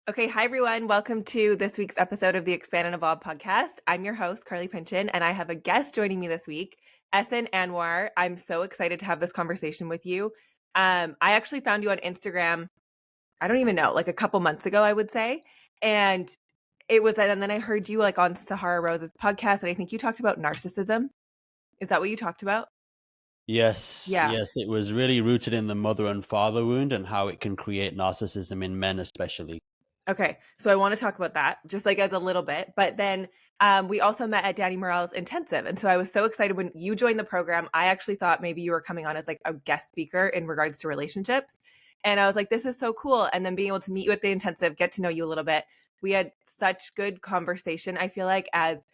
Okay, hi everyone. Welcome to this week's episode of the Expand and Evolve podcast. I'm your host, Carly Pinchin, and I have a guest joining me this week, Ehsun Anwar. I'm so excited to have this conversation with you. I actually found you on Instagram, I don't even know, like a couple months ago, I would say. And it was that, and then I heard you like on Sahara Rose's podcast, and I think you talked about narcissism. Is that what you talked about? Yes, Yeah. yes, it was really rooted in the mother and father wound and how it can create narcissism in men, especially. Okay, so I want to talk about that just like as a little bit, but then we also met at Danny Morel's intensive, and so I was so excited when you joined the program. I actually thought maybe you were coming on as like a guest speaker in regards to relationships, and I was like, this is so cool. And then being able to meet you at the intensive, get to know you a little bit, we had such good conversation. I feel like as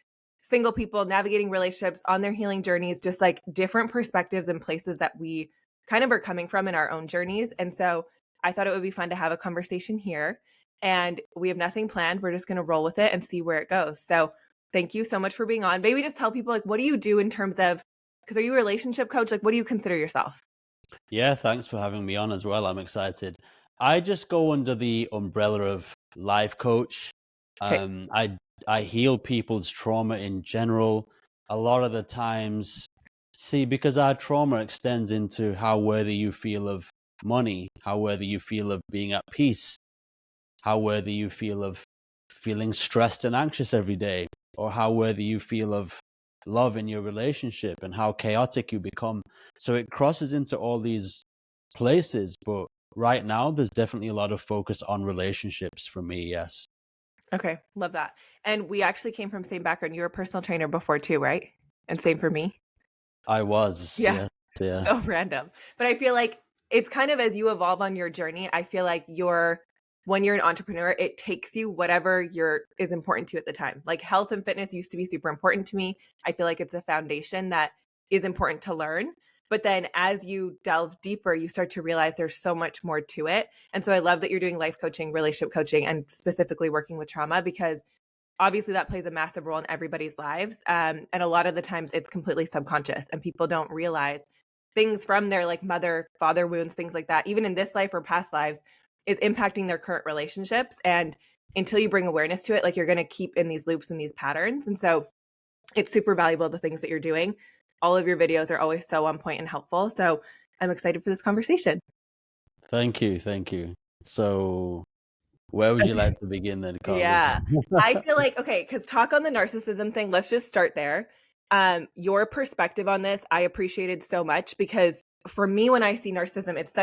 single people navigating relationships on their healing journeys, just like different perspectives and places that we kind of are coming from in our own journeys, and so I thought it would be fun to have a conversation here and we have nothing planned. We're just going to roll with it and see where it goes. So thank you so much for being on. Maybe just tell people like, what do you do in terms of, because are you a relationship coach? Like, what do you consider yourself? Yeah, thanks for having me on as well. I'm excited. I just go under the umbrella of life coach. Okay. I heal people's trauma in general. A lot of the times, see, because our trauma extends into how worthy you feel of money, how worthy you feel of being at peace, how worthy you feel of feeling stressed and anxious every day, or how worthy you feel of love in your relationship and how chaotic you become. So it crosses into all these places, but right now there's definitely a lot of focus on relationships for me, yes. Okay. Love that. And we actually came from same background. You were a personal trainer before too, right? And same for me. I was, Yeah. yes, yeah. So random. But I feel like it's kind of as you evolve on your journey, I feel like when you're an entrepreneur, it takes you whatever is important to you at the time. Like health and fitness used to be super important to me. I feel like it's a foundation that is important to learn. But then as you delve deeper, you start to realize there's so much more to it. And so I love that you're doing life coaching, relationship coaching, and specifically working with trauma because obviously that plays a massive role in everybody's lives. And a lot of the times it's completely subconscious and people don't realize things from their like mother, father wounds, things like that, even in this life or past lives, is impacting their current relationships. And until you bring awareness to it, like you're going to keep in these loops and these patterns. And so it's super valuable, the things that you're doing. All of your videos are always so on point and helpful. So I'm excited for this conversation. Thank you, thank you. So where would you like to begin then, Carly? Yeah. I feel like, okay, because talk on the narcissism thing, let's just start there. Your perspective on this, I appreciated so much because for me, when I see narcissism, it's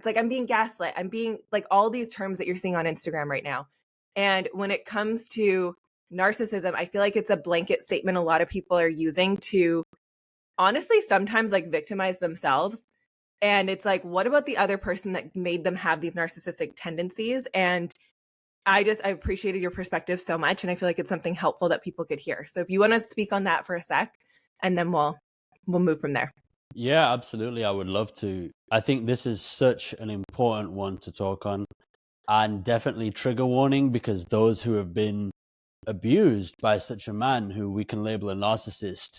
like I'm being gaslit. I'm being like all these terms that you're seeing on Instagram right now. And when it comes to narcissism, I feel like it's a blanket statement a lot of people are using to honestly sometimes like victimize themselves. And it's like, what about the other person that made them have these narcissistic tendencies? And I appreciated your perspective so much, and I feel like it's something helpful that people could hear. So if you want to speak on that for a sec, and then we'll move from there. Yeah, absolutely. I would love to. I think this is such an important one to talk on, and definitely trigger warning because those who have been abused by such a man who we can label a narcissist,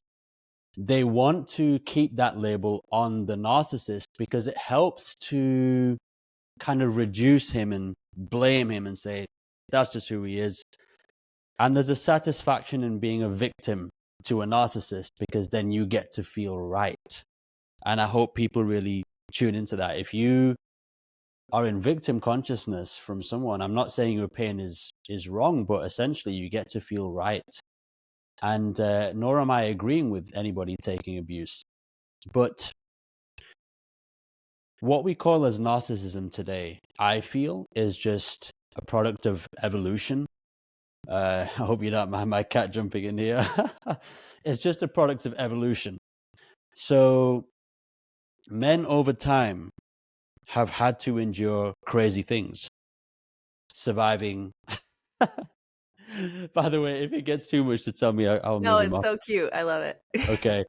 they want to keep that label on the narcissist because it helps to kind of reduce him and blame him and say, that's just who he is. And there's a satisfaction in being a victim to a narcissist because then you get to feel right. And I hope people really tune into that. If you are in victim consciousness from someone, I'm not saying your pain is wrong, but essentially you get to feel right. And nor am I agreeing with anybody taking abuse. But what we call as narcissism today, I feel, is just a product of evolution. I hope you don't mind my cat jumping in here. It's just a product of evolution. So men over time have had to endure crazy things, surviving. By the way, if it gets too much to tell me, I'll No, move him it's off. so cute. I love it. Okay.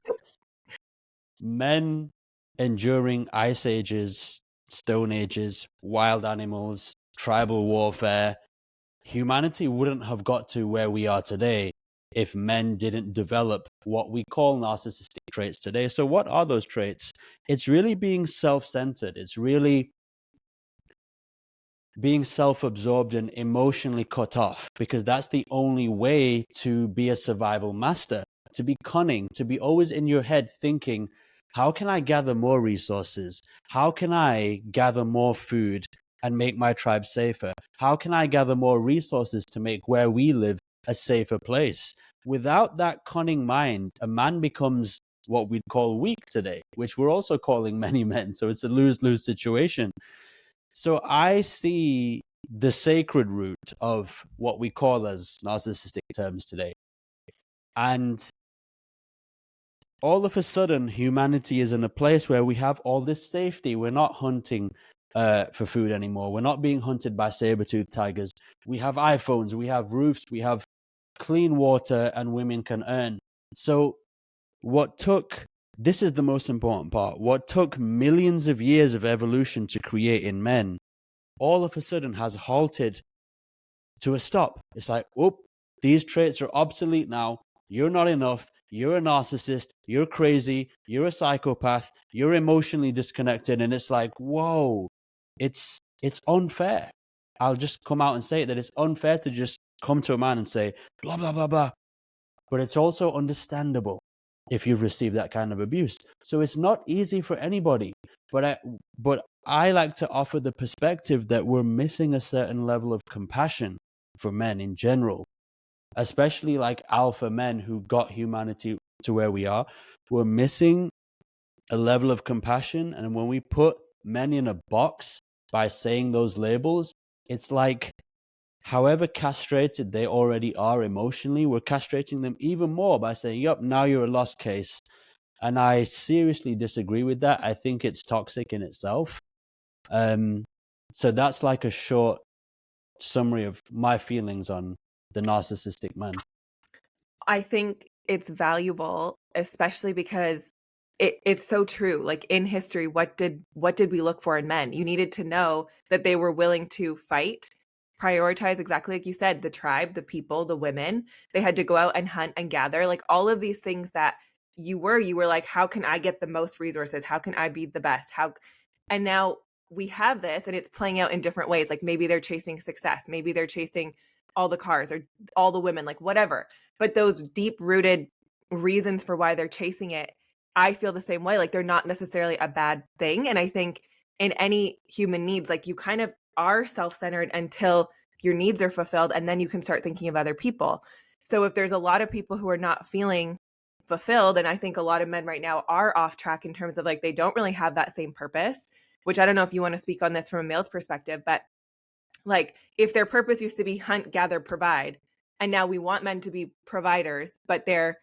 Men enduring ice ages, stone ages, wild animals, tribal warfare. Humanity wouldn't have got to where we are today if men didn't develop what we call narcissistic traits today. So, what are those traits? It's really being self centered. It's really being self-absorbed and emotionally cut off, because that's the only way to be a survival master, to be cunning, to be always in your head thinking, how can I gather more resources? How can I gather more food and make my tribe safer? How can I gather more resources to make where we live a safer place? Without that cunning mind, a man becomes what we'd call weak today, which we're also calling many men. So it's a lose-lose situation. So I see the sacred root of what we call as narcissistic terms today. And all of a sudden, humanity is in a place where we have all this safety. We're not hunting for food anymore. We're not being hunted by saber-toothed tigers. We have iPhones, we have roofs, we have clean water, and women can earn. So this is the most important part. What took millions of years of evolution to create in men, all of a sudden has halted to a stop. It's like, whoop, these traits are obsolete now. You're not enough. You're a narcissist. You're crazy. You're a psychopath. You're emotionally disconnected. And it's like, whoa, it's unfair. I'll just come out and say it, that it's unfair to just come to a man and say, blah, blah, blah, blah. But it's also understandable if you've received that kind of abuse. So it's not easy for anybody. But I like to offer the perspective that we're missing a certain level of compassion for men in general, especially like alpha men who got humanity to where we are. We're missing a level of compassion. And when we put men in a box by saying those labels, it's like, however castrated they already are emotionally, we're castrating them even more by saying, yep, now you're a lost case. And I seriously disagree with that. I think it's toxic in itself. So that's like a short summary of my feelings on the narcissistic man. I think it's valuable, especially because it's so true. Like in history, what did we look for in men? You needed to know that they were willing to fight, prioritize, exactly like you said, the tribe, the people, the women. They had to go out and hunt and gather, like all of these things that you were like, how can I get the most resources? How can I be the best? And now we have this and it's playing out in different ways. Like maybe they're chasing success, maybe they're chasing all the cars or all the women, like whatever. But those deep rooted reasons for why they're chasing it, I feel the same way. Like they're not necessarily a bad thing. And I think in any human needs, like you kind of are self-centered until your needs are fulfilled, and then you can start thinking of other people. So if there's a lot of people who are not feeling fulfilled, and I think a lot of men right now are off track in terms of like they don't really have that same purpose, which I don't know if you want to speak on this from a male's perspective, but like if their purpose used to be hunt, gather, provide, and now we want men to be providers, but they're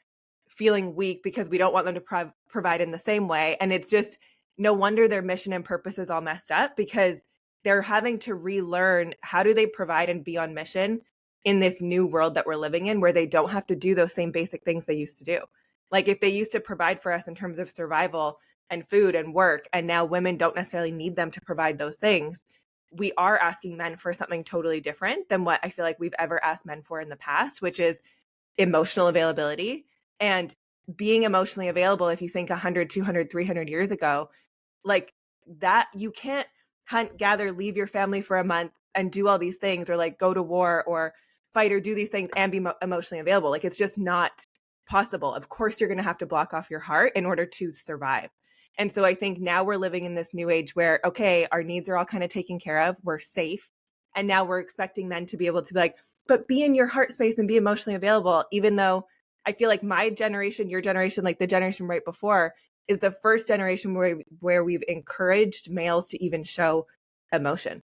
feeling weak because we don't want them to provide in the same way. And it's just no wonder their mission and purpose is all messed up, because they're having to relearn how do they provide and be on mission in this new world that we're living in, where they don't have to do those same basic things they used to do. Like if they used to provide for us in terms of survival and food and work, and now women don't necessarily need them to provide those things, we are asking men for something totally different than what I feel like we've ever asked men for in the past, which is emotional availability. And being emotionally available, if you think 100, 200, 300 years ago, like that, you can't hunt, gather, leave your family for a month and do all these things, or like go to war or fight or do these things and be emotionally available. Like it's just not possible. Of course, you're going to have to block off your heart in order to survive. And so I think now we're living in this new age where, okay, our needs are all kind of taken care of. We're safe. And now we're expecting men to be able to be like, but be in your heart space and be emotionally available. Even though I feel like my generation, your generation, like the generation right before, is the first generation where we've encouraged males to even show emotion.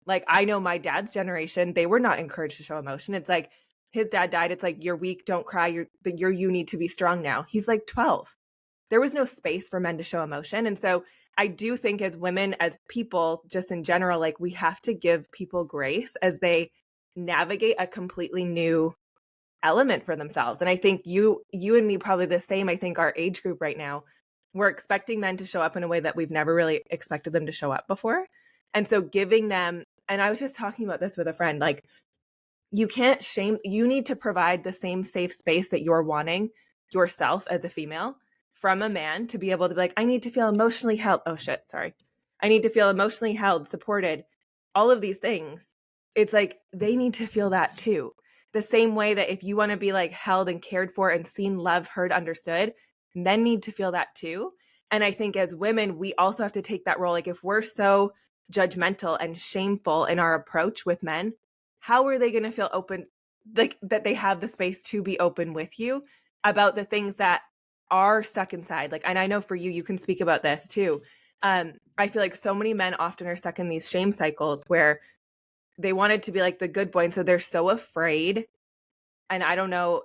Like I know my dad's generation, they were not encouraged to show emotion. It's like his dad died. It's like, you're weak, don't cry. You need to be strong now. He's like 12. There was no space for men to show emotion. And so I do think as women, as people, just in general, like we have to give people grace as they navigate a completely new element for themselves. And I think you and me probably the same. I think our age group right now, we're expecting men to show up in a way that we've never really expected them to show up before. And so giving them, and I was just talking about this with a friend, like you can't shame, you need to provide the same safe space that you're wanting yourself as a female from a man to be able to be like, I need to feel emotionally held. Oh shit, sorry. I need to feel emotionally held, supported. all of these things, it's like they need to feel that too. The same way that if you want to be like held and cared for and seen, loved, heard, understood, men need to feel that too. And I think as women, we also have to take that role. Like if we're so judgmental and shameful in our approach with men, how are they going to feel open, like that they have the space to be open with you about the things that are stuck inside? Like, and I know for you, you can speak about this too. I feel like so many men often are stuck in these shame cycles where they wanted to be like the good boy, and so they're so afraid. And I don't know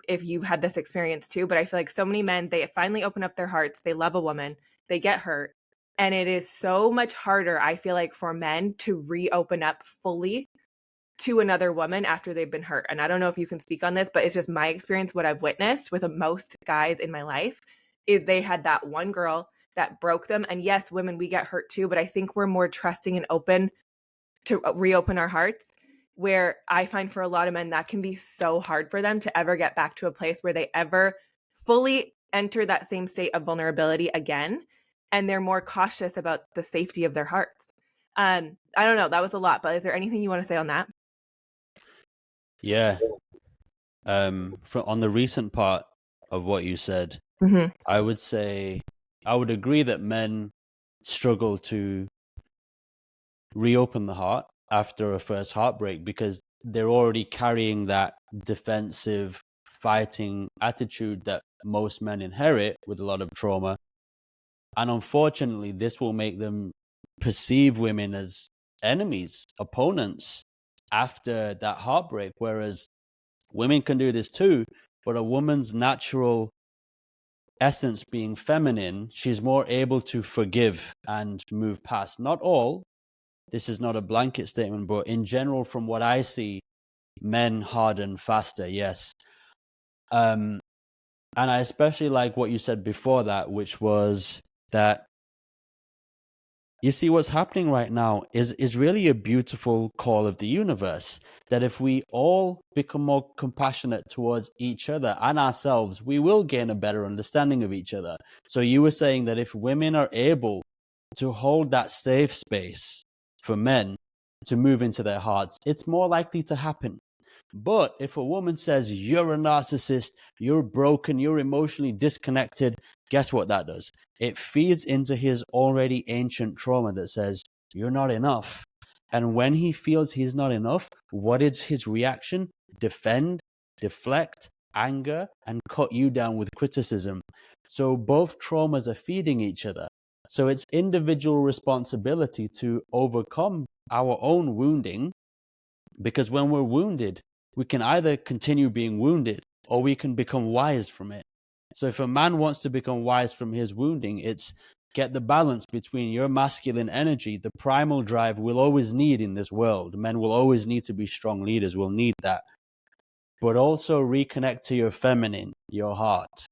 if you've had this experience too, but I feel like so many men, they finally open up their hearts, they love a woman, they get hurt, and it is so much harder, I feel like, for men to reopen up fully to another woman after they've been hurt. And I don't know if you can speak on this, but it's just my experience. What I've witnessed with most guys in my life is they had that one girl that broke them. And yes, women, we get hurt too, but I think we're more trusting and open to reopen our hearts. Where I find for a lot of men, that can be so hard for them to ever get back to a place where they ever fully enter that same state of vulnerability again. And they're more cautious about the safety of their hearts. I don't know. That was a lot, but is there anything you want to say on that? Yeah. On the recent part of what you said, Mm-hmm. I would say I would agree that men struggle to reopen the heart after a first heartbreak because they're already carrying that defensive fighting attitude that most men inherit with a lot of trauma. And unfortunately, this will make them perceive women as enemies, opponents after that heartbreak. Whereas women can do this too, but a woman's natural essence being feminine, she's more able to forgive and move past. Not all, this is not a blanket statement, but in general, from what I see, men harden faster, yes. And I especially like what you said before that, which was that you see what's happening right now is really a beautiful call of the universe, that if we all become more compassionate towards each other and ourselves, we will gain a better understanding of each other. So you were saying that if women are able to hold that safe space for men to move into their hearts, it's more likely to happen. But if a woman says, you're a narcissist, you're broken, you're emotionally disconnected, guess what that does? It feeds into his already ancient trauma that says, you're not enough. And when he feels he's not enough, what is his reaction? Defend, deflect, anger, and cut you down with criticism. So both traumas are feeding each other. So it's individual responsibility to overcome our own wounding, because when we're wounded, we can either continue being wounded or we can become wise from it. So if a man wants to become wise from his wounding, it's get the balance between your masculine energy, the primal drive we'll always need in this world. Men will always need to be strong leaders. We'll need that. But also reconnect to your feminine, your heart,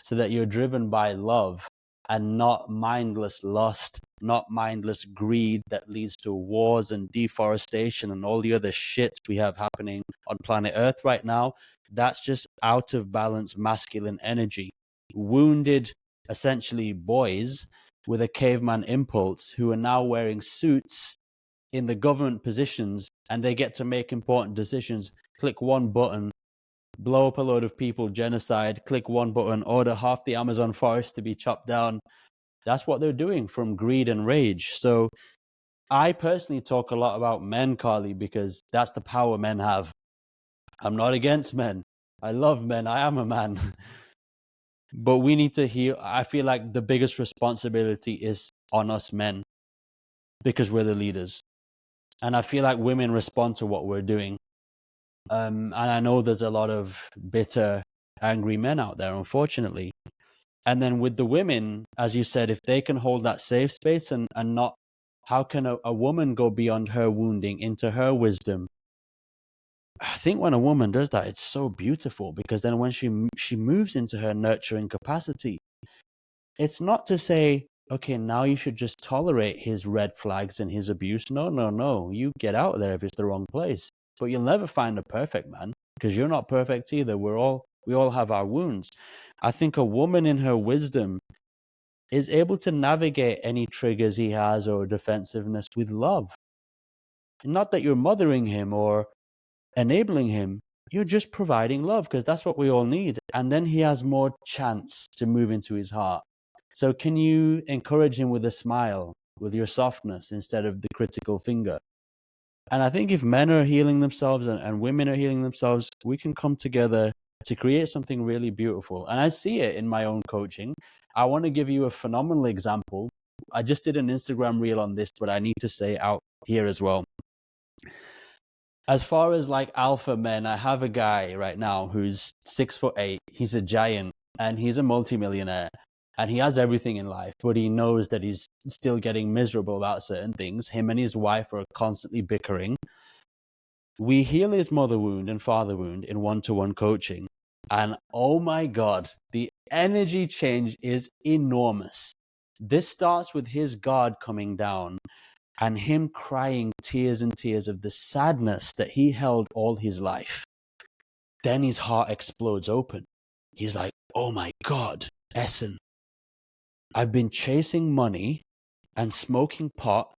so that you're driven by love and not mindless lust, not mindless greed that leads to wars and deforestation and all the other shit we have happening on planet Earth right now. That's just out of balance masculine energy. Wounded, essentially, boys with a caveman impulse who are now wearing suits in the government positions, and they get to make important decisions. Click one button, blow up a load of people, genocide, click one button, order half the Amazon forest to be chopped down. That's what they're doing from greed and rage. So I personally talk a lot about men, Carly, because that's the power men have. I'm not against men. I love men. I am a man. But we need to heal. I feel like the biggest responsibility is on us men because we're the leaders. And I feel like women respond to what we're doing. And I know there's a lot of bitter, angry men out there, unfortunately. And then with the women, as you said, if they can hold that safe space and not, how can a woman go beyond her wounding into her wisdom? I think when a woman does that, it's so beautiful, because then when she moves into her nurturing capacity, it's not to say, okay, now you should just tolerate his red flags and his abuse. No, no, no. You get out of there if it's the wrong place. But you'll never find a perfect man, because you're not perfect either. We all have our wounds. I think a woman in her wisdom is able to navigate any triggers he has or defensiveness with love. Not that you're mothering him or enabling him, you're just providing love, because that's what we all need. And then he has more chance to move into his heart. So can you encourage him with a smile, with your softness instead of the critical finger? And I think if men are healing themselves and women are healing themselves, we can come together to create something really beautiful. And I see it in my own coaching. I want to give you a phenomenal example. I just did an Instagram reel on this, but I need to say it out here as well. As far as like alpha men, I have a guy right now who's 6'8". He's a giant and he's a multimillionaire and he has everything in life, but he knows that he's still getting miserable about certain things. Him and his wife are constantly bickering. We heal his mother wound and father wound in one-to-one coaching. And oh my God, the energy change is enormous. This starts with his guard coming down and him crying tears and tears of the sadness that he held all his life. Then his heart explodes open. He's like, oh my God, Ehsun, I've been chasing money and smoking pot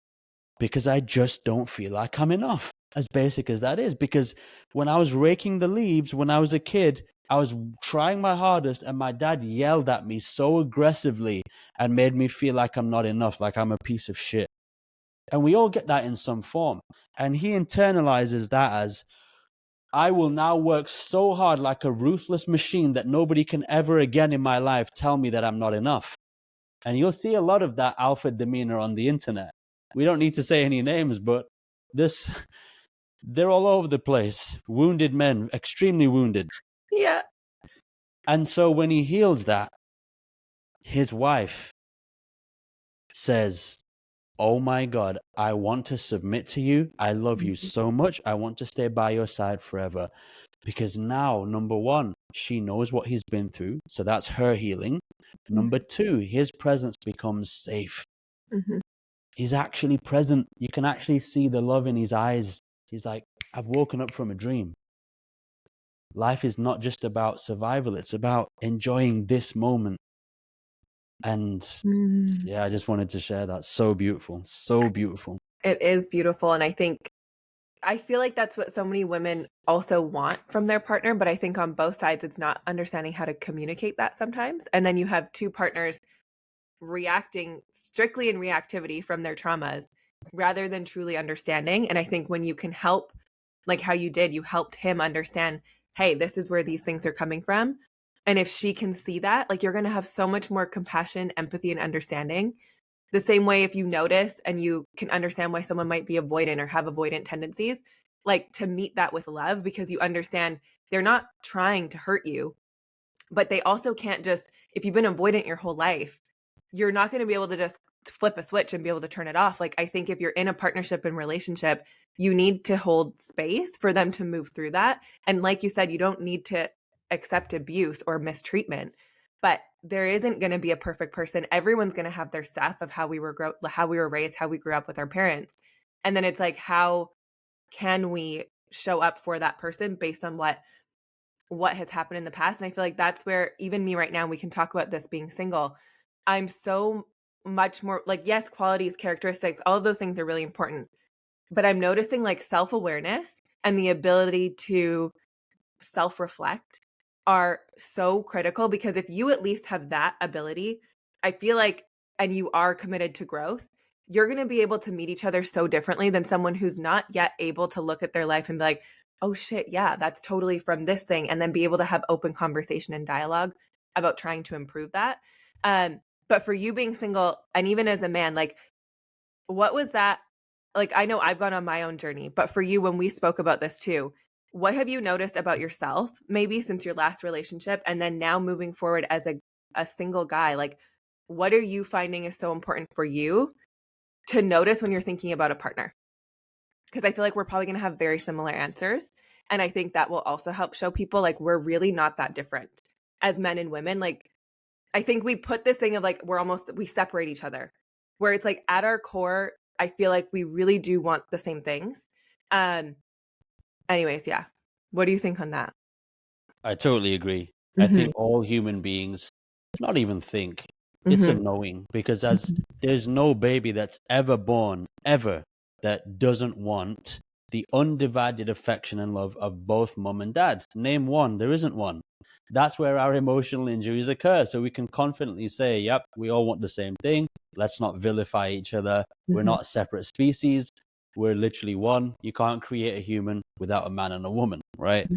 because I just don't feel like I'm enough. As basic as that is, because when I was raking the leaves when I was a kid, I was trying my hardest and my dad yelled at me so aggressively and made me feel like I'm not enough, like I'm a piece of shit. And we all get that in some form. And he internalizes that as, I will now work so hard like a ruthless machine that nobody can ever again in my life tell me that I'm not enough. And you'll see a lot of that alpha demeanor on the internet. We don't need to say any names, but they're all over the place. Wounded men, extremely wounded. Yeah. And so when he heals that, his wife says, oh my God, I want to submit to you. I love you so much. I want to stay by your side forever. Because now, number one, she knows what he's been through. So that's her healing. Number two, his presence becomes safe. Mm-hmm. He's actually present. You can actually see the love in his eyes. He's like, I've woken up from a dream. Life is not just about survival. It's about enjoying this moment. And yeah, I just wanted to share that. So beautiful. So beautiful. It is beautiful. And I feel like that's what so many women also want from their partner. But I think on both sides, it's not understanding how to communicate that sometimes. And then you have two partners reacting strictly in reactivity from their traumas rather than truly understanding. And I think when you can help, like how you did, you helped him understand, hey, this is where these things are coming from. And if she can see that, like you're going to have so much more compassion, empathy, and understanding. The same way if you notice and you can understand why someone might be avoidant or have avoidant tendencies, like to meet that with love because you understand they're not trying to hurt you, but they also can't just, if you've been avoidant your whole life, you're not going to be able to just flip a switch and be able to turn it off. Like I think if you're in a partnership and relationship, you need to hold space for them to move through that. And like you said, you don't need to accept abuse or mistreatment, but there isn't going to be a perfect person. Everyone's going to have their stuff of how we were raised, how we grew up with our parents. And then it's like, how can we show up for that person based on what has happened in the past? And I feel like that's where even me right now, we can talk about this being single. I'm so much more like, yes, qualities, characteristics, all of those things are really important. But I'm noticing like self-awareness and the ability to self-reflect are so critical because if you at least have that ability, I feel like, and you are committed to growth, you're going to be able to meet each other so differently than someone who's not yet able to look at their life and be like, oh shit, yeah, that's totally from this thing. And then be able to have open conversation and dialogue about trying to improve that. But for you being single, and even as a man, like, what was that? Like, I know I've gone on my own journey, but for you, when we spoke about this too, what have you noticed about yourself, maybe since your last relationship, and then now moving forward as a single guy? Like, what are you finding is so important for you to notice when you're thinking about a partner? Because I feel like we're probably going to have very similar answers. And I think that will also help show people like we're really not that different as men and women. Like, I think we put this thing of like, we separate each other, where it's like at our core, I feel like we really do want the same things. Anyways, yeah. What do you think on that? I totally agree. I Mm-hmm. think all human beings, not even think, it's a Mm-hmm. knowing, because as there's no baby that's ever born, ever, that doesn't want the undivided affection and love of both mum and dad? Name one. There isn't one. That's where our emotional injuries occur. So we can confidently say, yep, we all want the same thing. Let's not vilify each other. We're not separate species. We're literally one. You can't create a human without a man and a woman, right?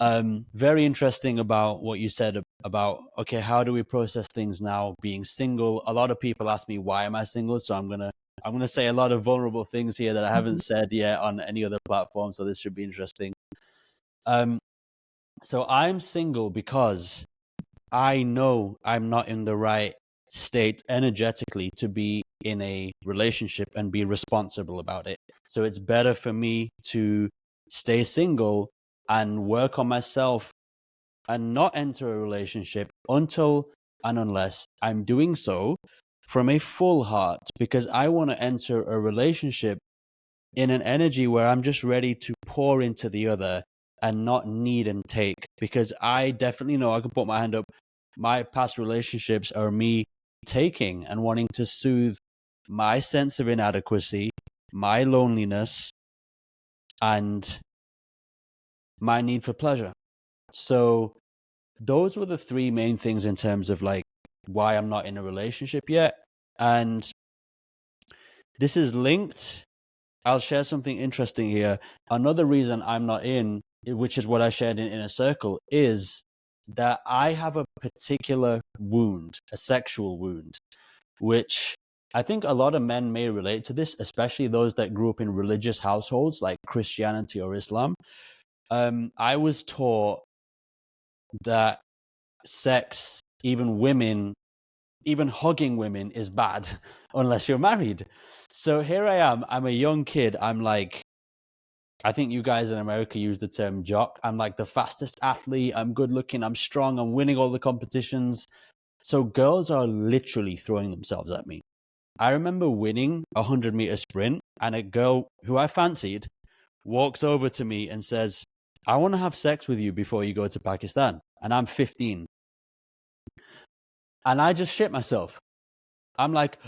Very interesting about what you said about, okay, how do we process things now being single? A lot of people ask me, why am I single? So I'm gonna say a lot of vulnerable things here that I haven't said yet on any other platform. So this should be interesting. So I'm single because I know I'm not in the right state energetically to be in a relationship and be responsible about it. So it's better for me to stay single and work on myself and not enter a relationship until and unless I'm doing so from a full heart, because I want to enter a relationship in an energy where I'm just ready to pour into the other and not need and take. Because I definitely know, I can put my hand up, my past relationships are me taking and wanting to soothe my sense of inadequacy, my loneliness, and my need for pleasure. So those were the three main things in terms of like why I'm not in a relationship yet. And this is linked. I'll share something interesting here. Another reason I'm not in, which is what I shared in Inner Circle, is that I have a particular wound, a sexual wound, which I think a lot of men may relate to this, especially those that grew up in religious households like Christianity or Islam. I was taught that sex, even women, even hugging women is bad unless you're married. So here I am, I'm a young kid. I'm like, I think you guys in America use the term jock. I'm like the fastest athlete. I'm good looking. I'm strong. I'm winning all the competitions. So girls are literally throwing themselves at me. I remember winning a 100-meter sprint, and a girl who I fancied walks over to me and says, I want to have sex with you before you go to Pakistan. And I'm 15. And I just shit myself. I'm like,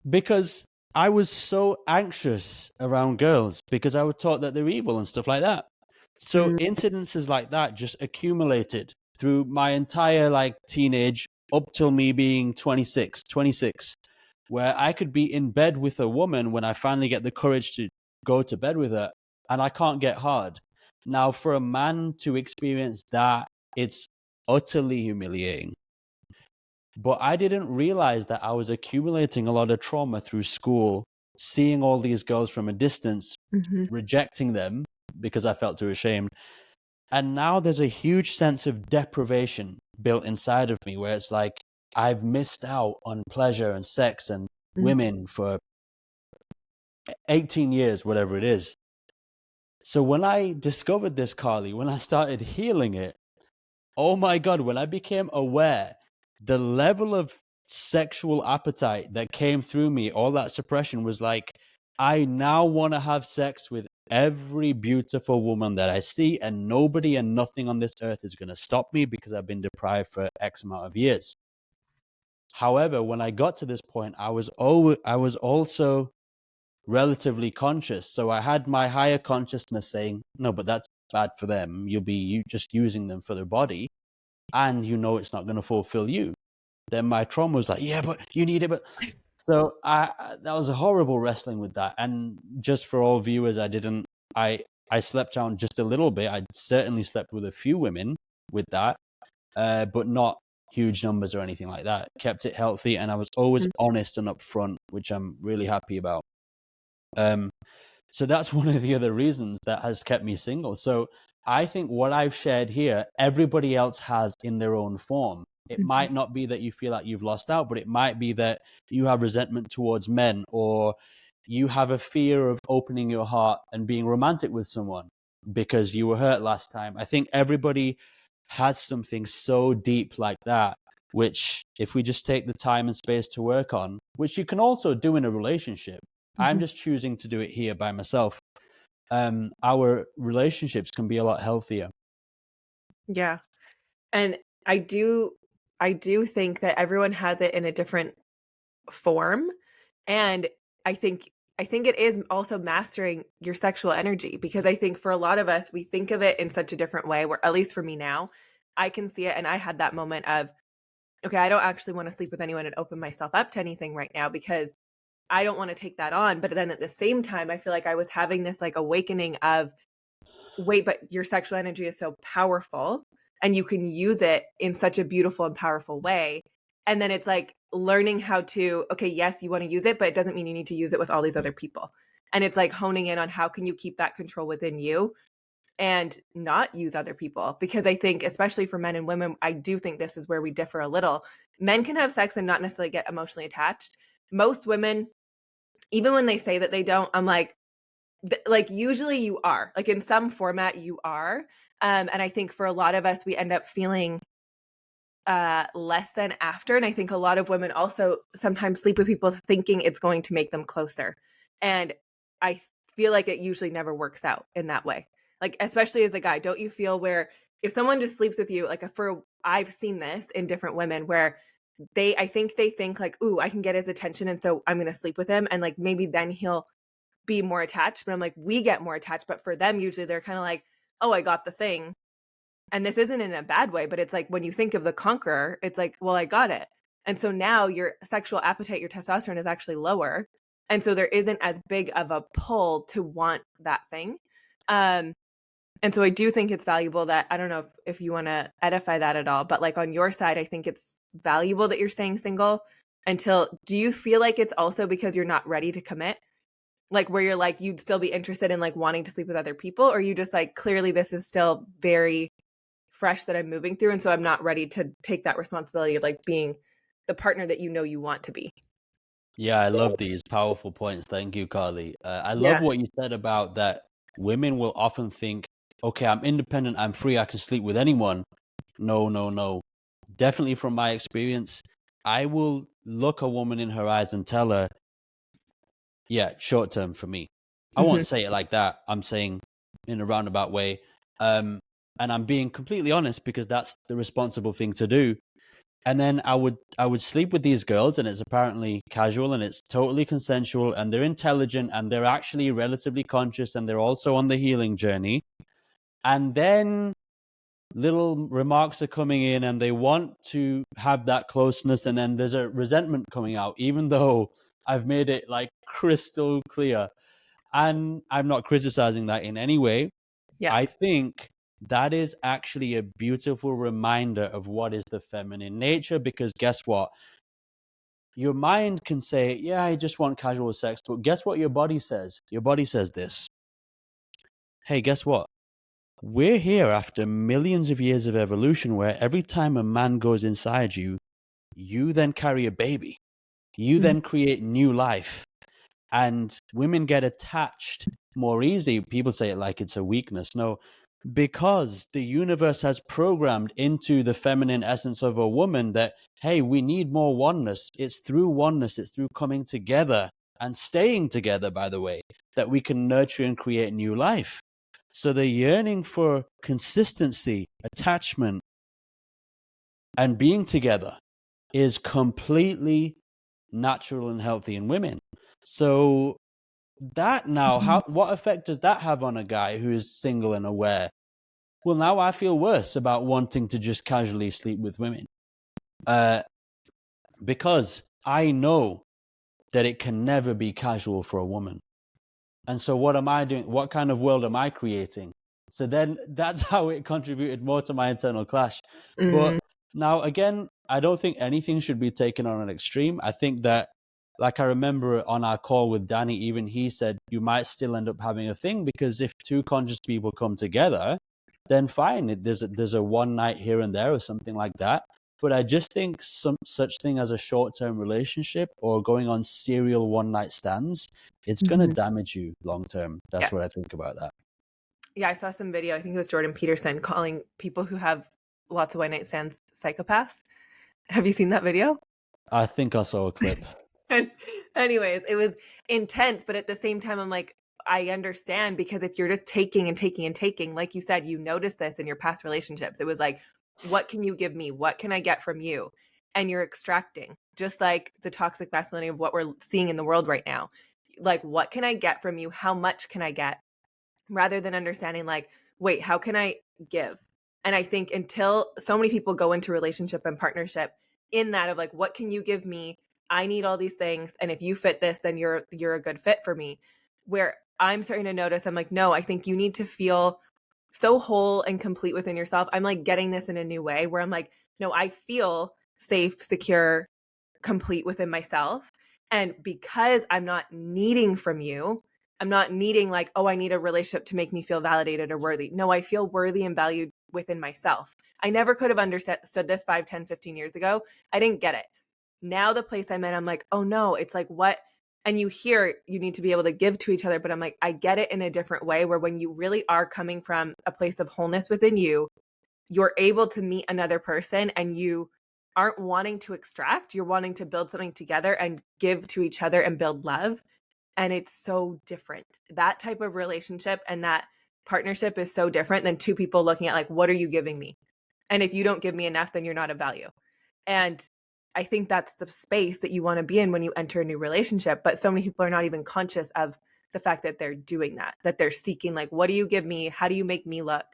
because I was so anxious around girls because I was taught that they're evil and stuff like that. So incidences like that just accumulated through my entire like teenage up till me being 26, where I could be in bed with a woman when I finally get the courage to go to bed with her and I can't get hard. Now, for a man to experience that, it's utterly humiliating. But I didn't realize that I was accumulating a lot of trauma through school, seeing all these girls from a distance, rejecting them because I felt too ashamed. And now there's a huge sense of deprivation built inside of me where it's like I've missed out on pleasure and sex and women for 18 years, whatever it is. So when I discovered this, Carly, when I started healing it, oh my God, when I became aware, the level of sexual appetite that came through me, all that suppression was like, I now want to have sex with every beautiful woman that I see, and nobody and nothing on this earth is going to stop me because I've been deprived for X amount of years. However, when I got to this point, I was also relatively conscious. So I had my higher consciousness saying, no, but that's bad for them. You'll be just using them for their body, and you know it's not going to fulfill you. Then my trauma was like, yeah, but you need it. But so that was a horrible wrestling with that. And just for all viewers, I slept down just a little bit. I certainly slept with a few women with that, but not huge numbers or anything like that. Kept it healthy, and I was always honest and upfront, which I'm really happy about. So that's one of the other reasons that has kept me single. So I think what I've shared here, everybody else has in their own form. It might not be that you feel like you've lost out, but it might be that you have resentment towards men, or you have a fear of opening your heart and being romantic with someone because you were hurt last time. I think everybody has something so deep like that, which if we just take the time and space to work on, which you can also do in a relationship. I'm just choosing to do it here by myself. Our relationships can be a lot healthier. Yeah. And I do think that everyone has it in a different form. And I think it is also mastering your sexual energy, because I think for a lot of us, we think of it in such a different way, where at least for me now, I can see it. And I had that moment of, okay, I don't actually want to sleep with anyone and open myself up to anything right now, because I don't want to take that on. But then at the same time, I feel like I was having this like awakening of, wait, but your sexual energy is so powerful and you can use it in such a beautiful and powerful way. And then it's like learning how to, okay, yes, you want to use it, but it doesn't mean you need to use it with all these other people. And it's like honing in on how can you keep that control within you and not use other people. Because I think, especially for men and women, I do think this is where we differ a little. Men can have sex and not necessarily get emotionally attached. Most women, even when they say that they don't, I'm like usually you are, like in some format you are. And I think for a lot of us, we end up feeling less than after. And I think a lot of women also sometimes sleep with people thinking it's going to make them closer. And I feel like it usually never works out in that way. Like, especially as a guy, don't you feel where if someone just sleeps with you, like I've seen this in different women where I think they think like, ooh, I can get his attention. And so I'm going to sleep with him. And like, maybe then he'll be more attached. But I'm like, we get more attached. But for them, usually they're kind of like, oh, I got the thing. And this isn't in a bad way, but it's like when you think of the conqueror, it's like, well, I got it. And so now your sexual appetite, your testosterone is actually lower. And so there isn't as big of a pull to want that thing. Um, and so I do think it's valuable that, I don't know if you want to edify that at all, but like on your side, I think it's valuable that you're staying single until, do you feel like it's also because you're not ready to commit? Like where you're like, you'd still be interested in like wanting to sleep with other people, or you just like, clearly this is still very fresh that I'm moving through. And so I'm not ready to take that responsibility of like being the partner that you know you want to be. Yeah, I love these powerful points. Thank you, Carly. I love Yeah. what you said about that women will often think, okay, I'm independent, I'm free, I can sleep with anyone. No, no, no. Definitely from my experience, I will look a woman in her eyes and tell her, yeah, short term for me. I Hmm. won't say it like that. I'm saying in a roundabout way. Um, and I'm being completely honest because that's the responsible thing to do. And then I would sleep with these girls, and it's apparently casual and it's totally consensual, and they're intelligent and they're actually relatively conscious, and they're also on the healing journey. And then little remarks are coming in and they want to have that closeness, and then there's a resentment coming out, even though I've made it like crystal clear. And I'm not criticizing that in any way. Yeah. I think that is actually a beautiful reminder of what is the feminine nature, because guess what? Your mind can say, yeah, I just want casual sex. But guess what your body says? Your body says this. Hey, guess what? We're here after millions of years of evolution where every time a man goes inside you, you then carry a baby. You Mhm. then create new life. And women get attached more easy. People say it like it's a weakness. No, because the universe has programmed into the feminine essence of a woman that, hey, we need more oneness. It's through oneness, it's through coming together and staying together, by the way, that we can nurture and create new life. So the yearning for consistency, attachment, and being together is completely natural and healthy in women. So that now, Mhm. what effect does that have on a guy who is single and aware? Well, now I feel worse about wanting to just casually sleep with women, uh, because I know that it can never be casual for a woman. And so, what am I doing? What kind of world am I creating? So then that's how it contributed more to my internal clash. But Mhm. now, again, I don't think anything should be taken on an extreme. I think that, like, I remember on our call with Danny, even he said you might still end up having a thing, because if two conscious people come together, then fine. There's a one night here and there or something like that. But I just think some such thing as a short term relationship or going on serial one night stands, it's going to Mhm. damage you long term. That's Yeah. what I think about that. Yeah. I saw some video. I think it was Jordan Peterson calling people who have lots of one night stands psychopaths. Have you seen that video? I think I saw a clip. And anyways, it was intense, but at the same time, I'm like, I understand, because if you're just taking and taking and taking, like you said, you notice this in your past relationships. It was like, what can you give me? What can I get from you? And you're extracting, just like the toxic masculinity of what we're seeing in the world right now. like, what can I get from you? How much can I get? Rather than understanding, like, wait, how can I give? And I think until so many people go into relationship and partnership in that of like, what can you give me? I need all these things. And if you fit this, then you're a good fit for me. Where I'm starting to notice, I'm like, no, I think you need to feel so whole and complete within yourself. I'm like getting this in a new way where I'm like, no, I feel safe, secure, complete within myself. And because I'm not needing from you, I'm not needing like, oh, I need a relationship to make me feel validated or worthy. No, I feel worthy and valued within myself. I never could have understood this 5, 10, 15 years ago. I didn't get it. Now the place I'm in, I'm like, oh no, it's like what? And you hear you need to be able to give to each other. But I'm like, I get it in a different way where when you really are coming from a place of wholeness within you, you're able to meet another person and you aren't wanting to extract, you're wanting to build something together and give to each other and build love. And it's so different. That type of relationship and that partnership is so different than two people looking at like, what are you giving me? And if you don't give me enough, then you're not of value. And I think that's the space that you want to be in when you enter a new relationship. But so many people are not even conscious of the fact that they're doing that they're seeking, like, what do you give me? How do you make me look?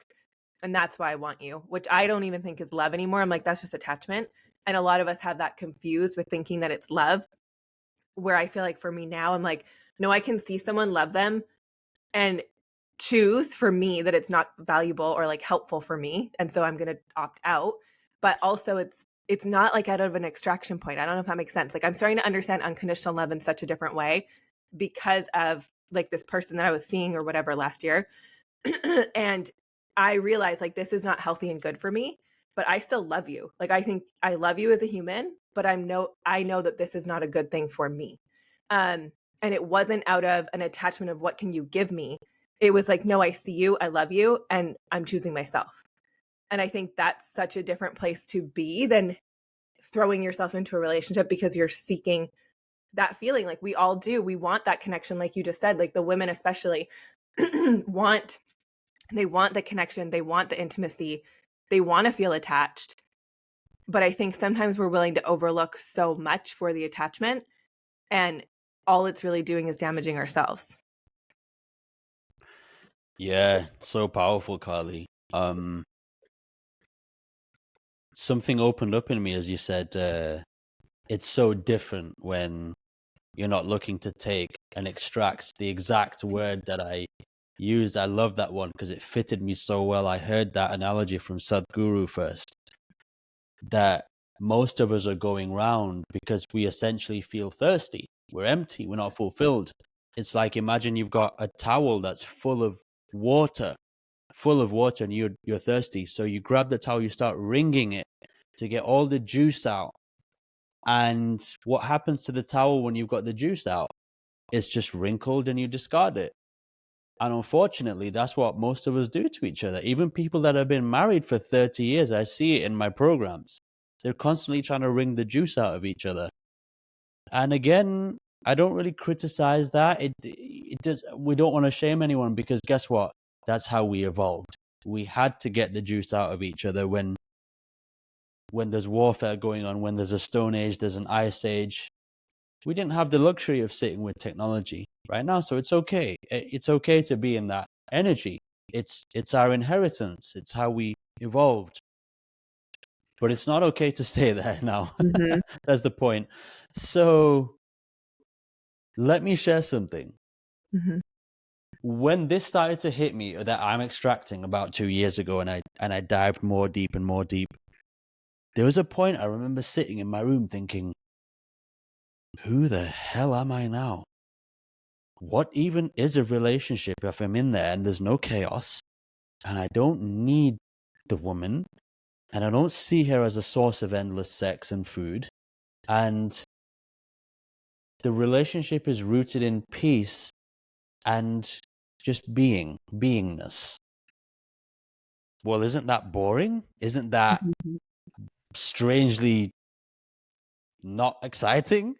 And that's why I want you, which I don't even think is love anymore. I'm like, that's just attachment. And a lot of us have that confused with thinking that it's love, where I feel like for me now, I'm like, no, I can see someone, love them, and choose for me that it's not valuable or like helpful for me. And so I'm going to opt out. But also it's not like out of an extraction point. I don't know if that makes sense. Like I'm starting to understand unconditional love in such a different way because of like this person that I was seeing or whatever last year. And I realized like this is not healthy and good for me, but I still love you. Like I think I love you as a human, but I know that this is not a good thing for me. And it wasn't out of an attachment of what can you give me. It was like, no, I see you, I love you, and I'm choosing myself. And I think that's such a different place to be than throwing yourself into a relationship because you're seeking that feeling. Like we all do. We want that connection, like you just said, like the women especially want they want the connection, they want the intimacy, they want to feel attached. But I think sometimes we're willing to overlook so much for the attachment, and all it's really doing is damaging ourselves. Yeah, so powerful, Carly. Something opened up in me as you said, it's so different when you're not looking to take and extract. The exact word that I used, I love that one because it fitted me so well. I heard that analogy from Sadhguru first, that most of us are going round because we essentially feel thirsty. We're empty. We're not fulfilled. It's like, imagine you've got a towel that's full of water, and you're thirsty. So you grab the towel, you start wringing it to get all the juice out. And what happens to the towel when you've got the juice out? It's just wrinkled and you discard it. And unfortunately, that's what most of us do to each other. Even people that have been married for 30 years, I see it in my programs. They're constantly trying to wring the juice out of each other. And again, I don't really criticize that. It does. We don't want to shame anyone because guess what? That's how we evolved. We had to get the juice out of each other when there's warfare going on, when there's a stone age, there's an ice age. We didn't have the luxury of sitting with technology right now, so it's okay. It's okay to be in that energy. It's our inheritance. It's how we evolved. But it's not okay to stay there now. Mm-hmm. That's the point. So let me share something. Mm-hmm. When this started to hit me that I'm extracting about 2 years ago, and I dived more deep and more deep, there was a point I remember sitting in my room thinking, who the hell am I now? What even is a relationship if I'm in there and there's no chaos and I don't need the woman and I don't see her as a source of endless sex and food, and the relationship is rooted in peace and just beingness? Well, isn't that boring? Isn't that Mm-hmm. strangely not exciting?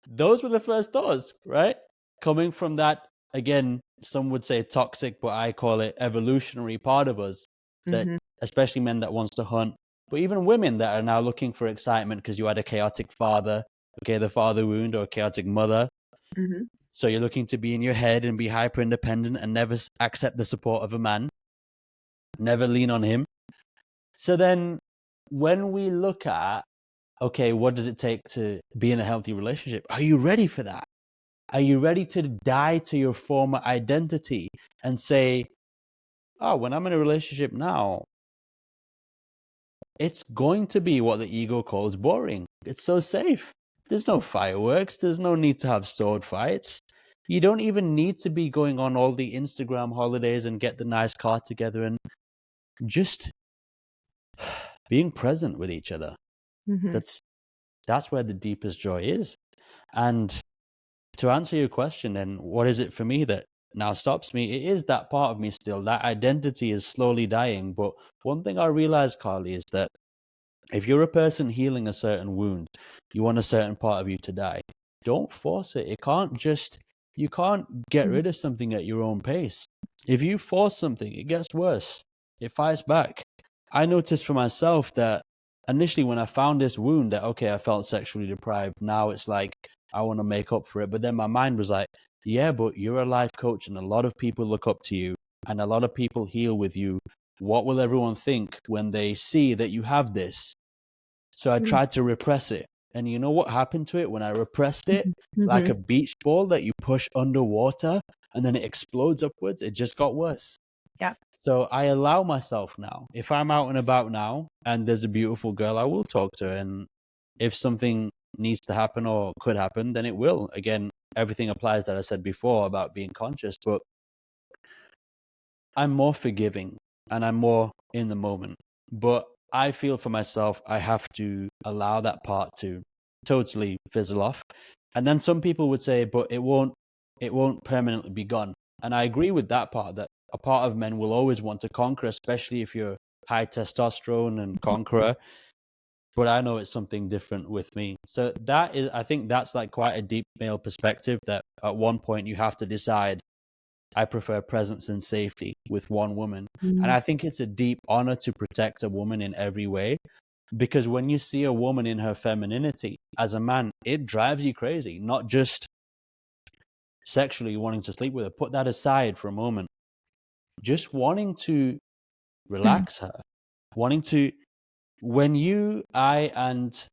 Those were the first thoughts, right? Coming from that, again, some would say toxic, but I call it evolutionary part of us, that Mm-hmm. especially men that wants to hunt, but even women that are now looking for excitement because you had a chaotic father, okay, the father wound, or a chaotic mother. Mm-hmm. So you're looking to be in your head and be hyper independent and never accept the support of a man, never lean on him. So then when we look at, okay, what does it take to be in a healthy relationship? Are you ready for that? Are you ready to die to your former identity and say, oh, when I'm in a relationship now, it's going to be what the ego calls boring. It's so safe. There's no fireworks. There's no need to have sword fights. You don't even need to be going on all the Instagram holidays and get the nice car together, and just being present with each other. Mm-hmm. That's where the deepest joy is. And to answer your question, then, what is it for me that now stops me? It is that part of me still. That identity is slowly dying. But one thing I realized, Carly, is that if you're a person healing a certain wound, you want a certain part of you to die. Don't force it. You can't get rid of something at your own pace. If you force something, it gets worse. It fights back. I noticed for myself that initially when I found this wound that, okay, I felt sexually deprived. Now it's like, I want to make up for it. But then my mind was like, yeah, but you're a life coach and a lot of people look up to you and a lot of people heal with you. What will everyone think when they see that you have this? So I tried to repress it. And you know what happened to it when I repressed it? Like Mm-hmm. a beach ball that you push underwater and then it explodes upwards. It just got worse. Yeah. So I allow myself now. If I'm out and about now and there's a beautiful girl, I will talk to her. And if something needs to happen or could happen, then it will. Again, everything applies that I said before about being conscious. But I'm more forgiving and I'm more in the moment. But I feel for myself, I have to allow that part to totally fizzle off. And then some people would say, but it won't permanently be gone. And I agree with that part, that a part of men will always want to conquer, especially if you're high testosterone and conqueror. But I know it's something different with me. So I think that's like quite a deep male perspective, that at one point you have to decide, I prefer presence and safety with one woman. And Mm-hmm. I think it's a deep honor to protect a woman in every way. Because when you see a woman in her femininity, as a man, it drives you crazy. Not just sexually wanting to sleep with her. Put that aside for a moment. Just wanting to relax her. Wanting to, when and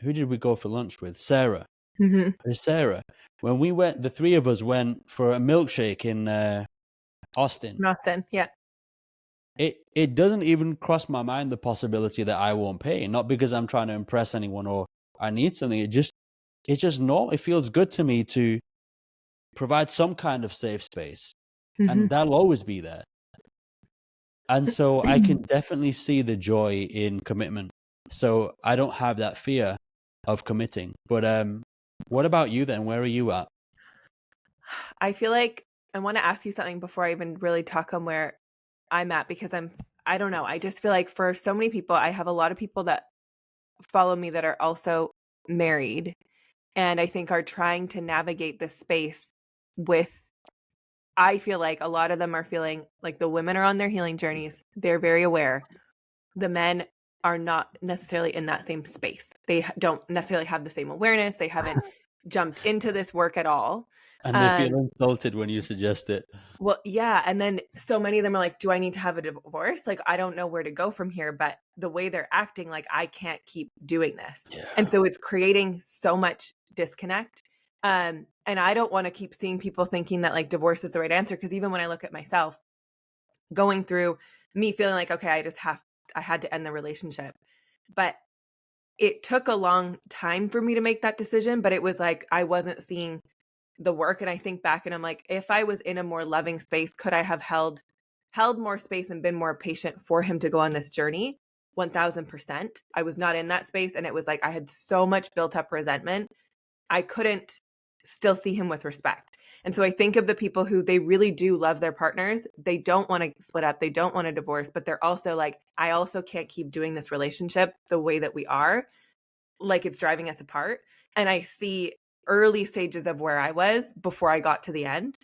who did we go for lunch with? Sarah. Mm-hmm. Sarah. When we went, the three of us went for a milkshake in Austin. Austin, yeah. It doesn't even cross my mind the possibility that I won't pay. Not because I'm trying to impress anyone or I need something. It's just normal. It feels good to me to provide some kind of safe space, Mm-hmm. and that'll always be there. And so I can definitely see the joy in commitment. So I don't have that fear of committing. But what about you then? Where are you at? I feel like I want to ask you something before I even really talk on where I'm at, because I don't know. I just feel like for so many people, I have a lot of people that follow me that are also married and I think are trying to navigate this space with, I feel like a lot of them are feeling like the women are on their healing journeys. They're very aware. The men are not necessarily in that same space. They don't necessarily have the same awareness. They haven't jumped into this work at all. And they Um, feel insulted when you suggest it. well, yeah. And then so many of them are like, do I need to have a divorce? Like, I don't know where to go from here. But the way they're acting, like, I can't keep doing this. And Yeah. so it's creating so much disconnect. And I don't want to keep seeing people thinking that like divorce is the right answer. Cause even when I look at myself going through me feeling like, okay, I had to end the relationship. But it took a long time for me to make that decision. But it was like, I wasn't seeing the work. And I think back and I'm like, if I was in a more loving space, could I have held more space and been more patient for him to go on this journey? 1000%. I was not in that space. And it was like, I had so much built up resentment. I couldn't still see him with respect. And so I think of the people who they really do love their partners. They don't want to split up. They don't want to divorce, but they're also like, I also can't keep doing this relationship the way that we are, like it's driving us apart. And I see early stages of where I was before I got to the end.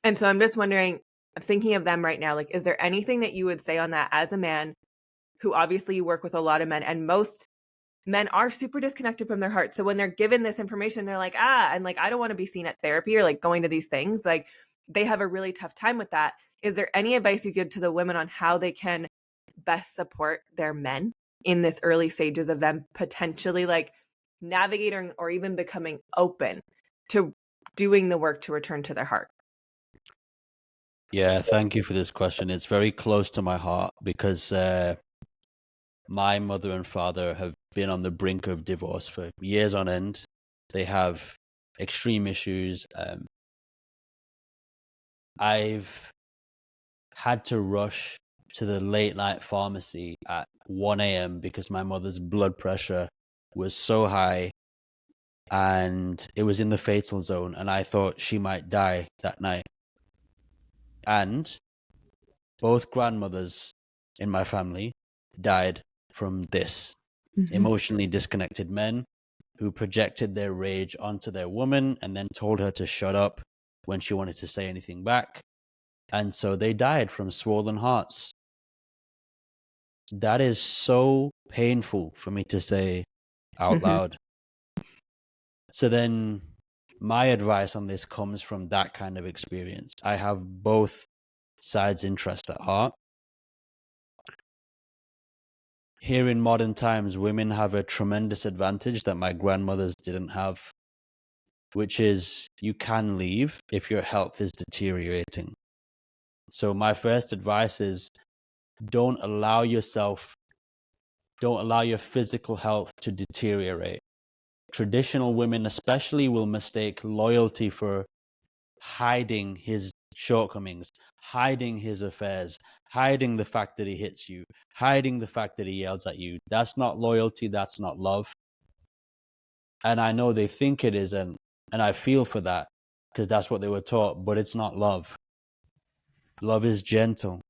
And so I'm just wondering, I'm thinking of them right now, like, is there anything that you would say on that as a man who obviously you work with a lot of men, and most men are super disconnected from their heart. So when they're given this information, they're like, and like, I don't want to be seen at therapy or like going to these things. Like, they have a really tough time with that. Is there any advice you give to the women on how they can best support their men in this early stages of them potentially like navigating or even becoming open to doing the work to return to their heart? Yeah, thank you for this question. It's very close to my heart because my mother and father have been on the brink of divorce for years on end. They have extreme issues. I've had to rush to the late night pharmacy at 1 a.m. because my mother's blood pressure was so high and it was in the fatal zone, and I thought she might die that night. And both grandmothers in my family died from this. Emotionally disconnected men who projected their rage onto their woman and then told her to shut up when she wanted to say anything back. And so they died from swollen hearts. That is so painful for me to say out loud. So then my advice on this comes from that kind of experience. I have both sides' interest at heart. Here in modern times, women have a tremendous advantage that my grandmothers didn't have, which is you can leave if your health is deteriorating. So my first advice is don't allow your physical health to deteriorate. Traditional women especially will mistake loyalty for hiding his shortcomings, hiding his affairs, hiding the fact that he hits you, hiding the fact that he yells at you. That's not loyalty, that's not love. And I know they think it is, and I feel for that because that's what they were taught, but it's not love. Love is gentle.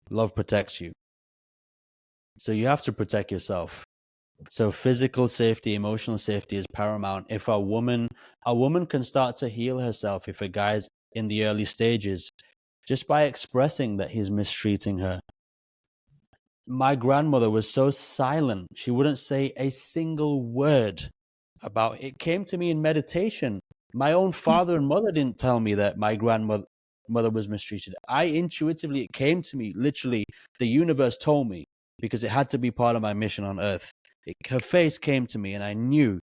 Love protects you. So you have to protect yourself. So physical safety, emotional safety is paramount. If a woman can start to heal herself if a guy's in the early stages just by expressing that he's mistreating her. My grandmother was so silent. She wouldn't say a single word about it. It came to me in meditation. My own father and mother didn't tell me that my grandmother was mistreated. It came to me, literally, the universe told me because it had to be part of my mission on earth. Her face came to me and I knew,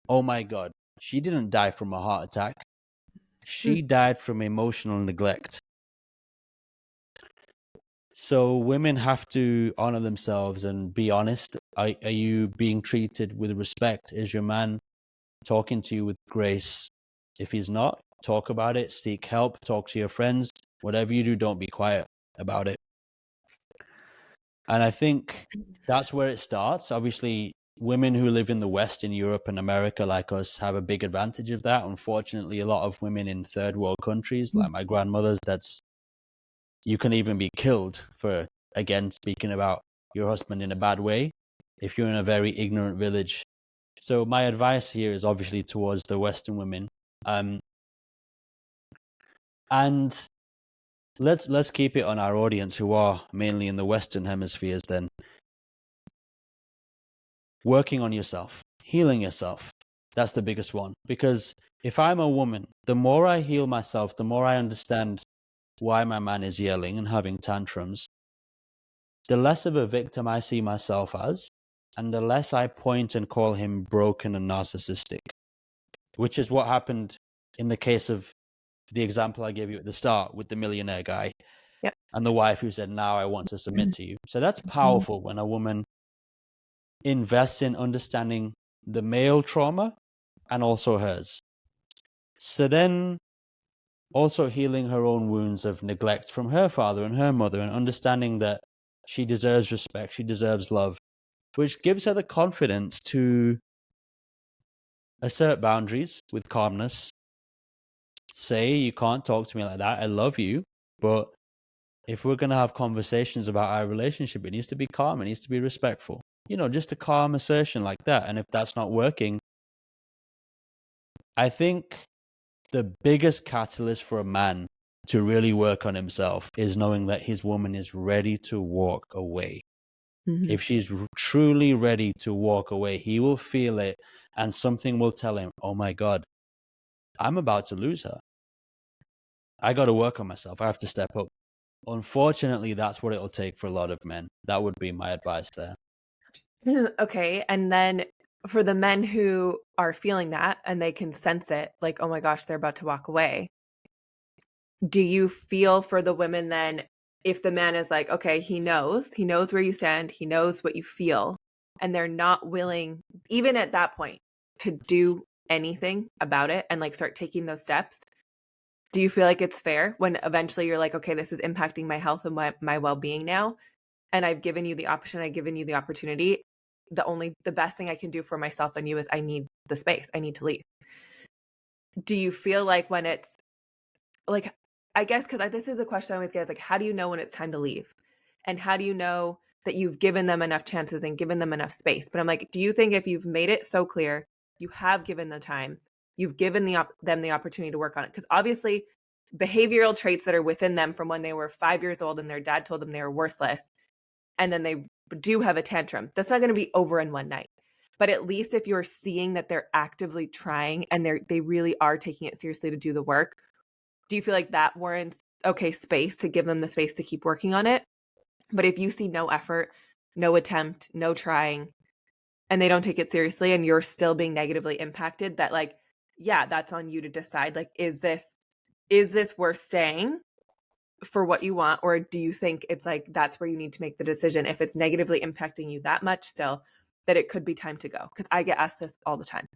oh my God, she didn't die from a heart attack. She died from emotional neglect. So women have to honor themselves and be honest. Are you being treated with respect? Is your man talking to you with grace? If he's not, talk about it, seek help, talk to your friends. Whatever you do, don't be quiet about it. And I think that's where it starts. Obviously, women who live in the West, in Europe and America, like us, have a big advantage of that. Unfortunately, a lot of women in third world countries, like my grandmother's, you can even be killed for, again, speaking about your husband in a bad way, if you're in a very ignorant village. So my advice here is obviously towards the Western women. And let's keep it on our audience who are mainly in the Western hemispheres then. Working on yourself, healing yourself. That's the biggest one. Because if I'm a woman, the more I heal myself, the more I understand why my man is yelling and having tantrums, the less of a victim I see myself as, and the less I point and call him broken and narcissistic, which is what happened in the case of the example I gave you at the start with the millionaire guy. Yep. And the wife who said, now I want to submit to you. So that's powerful when a woman invests in understanding the male trauma and also hers. So then also healing her own wounds of neglect from her father and her mother and understanding that she deserves respect, she deserves love, which gives her the confidence to assert boundaries with calmness. Say, you can't talk to me like that. I love you, but if we're going to have conversations about our relationship, it needs to be calm. It needs to be respectful. Just a calm assertion like that. And if that's not working, I think the biggest catalyst for a man to really work on himself is knowing that his woman is ready to walk away. Mhm. If she's truly ready to walk away, he will feel it, and something will tell him, oh my God, I'm about to lose her. I got to work on myself. I have to step up. Unfortunately, that's what it'll take for a lot of men. That would be my advice there. Okay. And then for the men who are feeling that and they can sense it, like, oh my gosh, they're about to walk away. Do you feel for the women then, if the man is like, okay, he knows where you stand, he knows what you feel, and they're not willing, even at that point, to do anything about it and like start taking those steps? Do you feel like it's fair when eventually you're like, okay, this is impacting my health and my well-being now, and I've given you the option, I've given you the opportunity. The best thing I can do for myself and you is I need the space. I need to leave. Do you feel like when it's like, I guess, because this is a question I always get is like, how do you know when it's time to leave? And how do you know that you've given them enough chances and given them enough space? But I'm like, do you think if you've made it so clear, you have given the time, you've given them the opportunity to work on it? Because obviously, behavioral traits that are within them from when they were 5 years old and their dad told them they were worthless, and then they do have a tantrum, that's not going to be over in one night. But at least if you're seeing that they're actively trying and they really are taking it seriously to do the work, do you feel like that warrants, okay, space to give them the space to keep working on it? But if you see no effort, no attempt, no trying, and they don't take it seriously and you're still being negatively impacted, that like, yeah, that's on you to decide, like, is this worth staying for what you want? Or do you think it's like that's where you need to make the decision if it's negatively impacting you that much still, that it could be time to go? Because I get asked this all the time.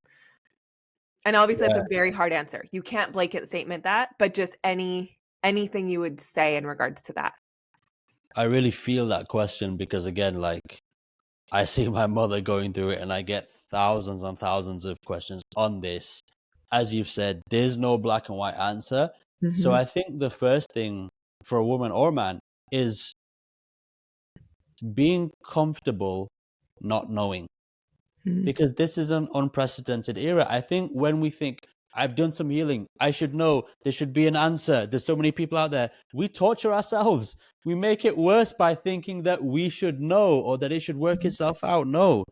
And obviously that's Yeah, a very hard answer. You can't blanket statement that, but just anything you would say in regards to that. I really feel that question because, again, like I see my mother going through it and I get thousands and thousands of questions on this. As you've said, there's no black and white answer. So Mhm. I think the first thing for a woman or man is being comfortable not knowing, Mhm. because this is an unprecedented era. I think when we think, I've done some healing, I should know, there should be an answer, there's so many people out there, we torture ourselves. We make it worse by thinking that we should know or that it should work itself out. No.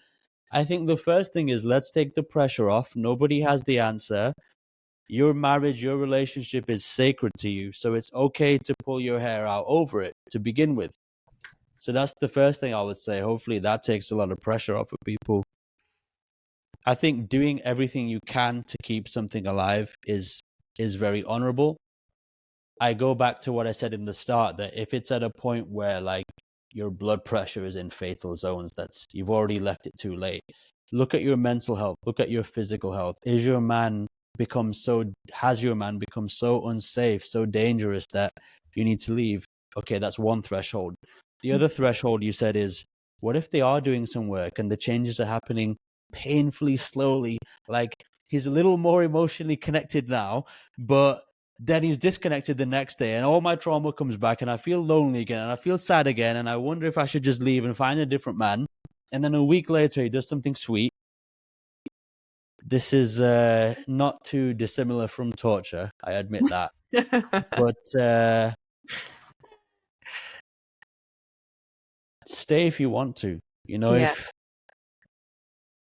I think the first thing is, let's take the pressure off. Nobody has the answer. Your marriage, your relationship is sacred to you. So it's okay to pull your hair out over it to begin with. So that's the first thing I would say. Hopefully that takes a lot of pressure off of people. I think doing everything you can to keep something alive is very honorable. I go back to what I said in the start, that if it's at a point where like your blood pressure is in fatal zones, that's you've already left it too late. Look at your mental health, look at your physical health. Has your man become so unsafe, so dangerous that you need to leave? Okay, that's one threshold. The other threshold you said is, what if they are doing some work and the changes are happening painfully slowly? Like, he's a little more emotionally connected now, but then he's disconnected the next day and all my trauma comes back and I feel lonely again and I feel sad again and I wonder if I should just leave and find a different man. And then a week later he does something sweet. This is not too dissimilar from torture, I admit that. But stay if you want to. Yeah. If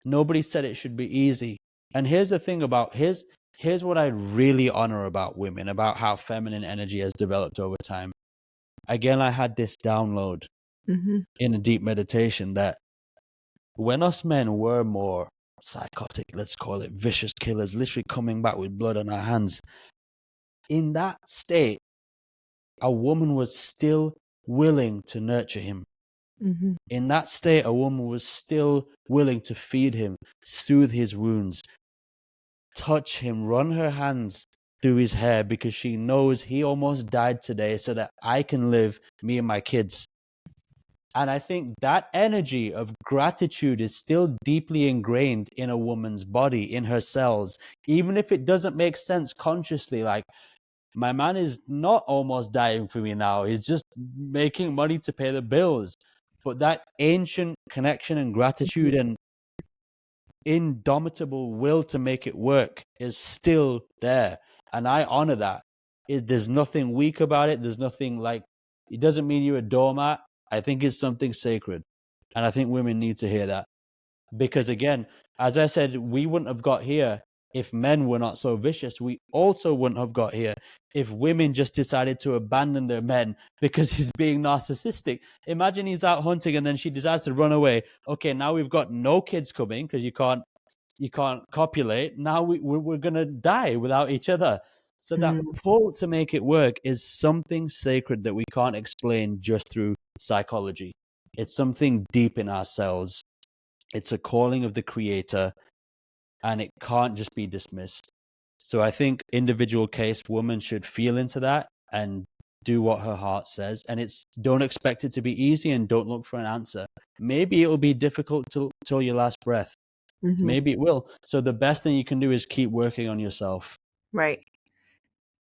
nobody said it should be easy. And here's the thing about here's what I really honor about women, about how feminine energy has developed over time. Again, I had this download Mhm. in a deep meditation that when us men were more psychotic, let's call it vicious killers, literally coming back with blood on our hands, in that state, a woman was still willing to nurture him. Mhm. In that state, a woman was still willing to feed him, soothe his wounds, touch him, run her hands through his hair because she knows he almost died today so that I can live, me and my kids. And I think that energy of gratitude is still deeply ingrained in a woman's body, in her cells, even if it doesn't make sense consciously. Like, my man is not almost dying for me now. He's just making money to pay the bills. But that ancient connection and gratitude and indomitable will to make it work is still there. And I honor that. There's nothing weak about it. There's nothing like, it doesn't mean you're a doormat. I think it's something sacred. And I think women need to hear that. Because again, as I said, we wouldn't have got here if men were not so vicious. We also wouldn't have got here if women just decided to abandon their men because he's being narcissistic. Imagine he's out hunting and then she decides to run away. Okay, now we've got no kids coming because you can't copulate. Now we're gonna die without each other. So that Mm. pull to make it work is something sacred that we can't explain just through psychology. It's something deep in ourselves. It's a calling of the creator, and it can't just be dismissed. So I think individual case woman should feel into that and do what her heart says. And it's don't expect it to be easy and don't look for an answer. Maybe it will be difficult till your last breath. Mhm. Maybe it will. So the best thing you can do is keep working on yourself. Right.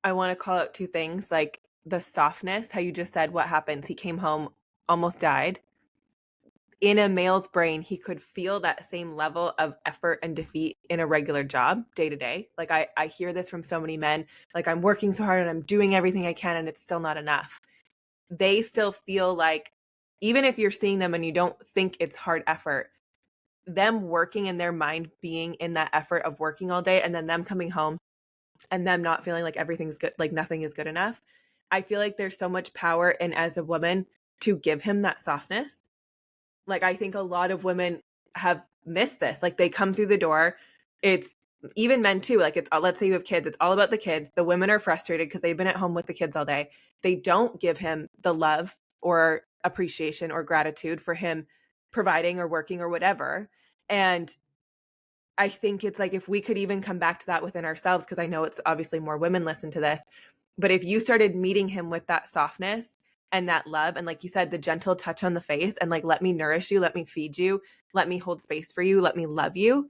I want to call out two things, like the softness, how you just said what happens. He came home, almost died. In a male's brain, he could feel that same level of effort and defeat in a regular job day to day. Like I hear this from so many men, like I'm working so hard and I'm doing everything I can and it's still not enough. They still feel like, even if you're seeing them and you don't think it's hard effort, them working in their mind being in that effort of working all day and then them coming home and them not feeling like everything's good, like nothing is good enough. I feel like there's so much power in, as a woman, to give him that softness. Like I think a lot of women have missed this. Like they come through the door, it's even men too. Like it's, let's say you have kids, it's all about the kids. The women are frustrated because they've been at home with the kids all day. They don't give him the love or appreciation or gratitude for him providing or working or whatever. And I think it's like if we could even come back to that within ourselves, because I know it's obviously more women listen to this, but if you started meeting him with that softness and that love, and like you said, the gentle touch on the face, and like, let me nourish you, let me feed you, let me hold space for you, let me love you,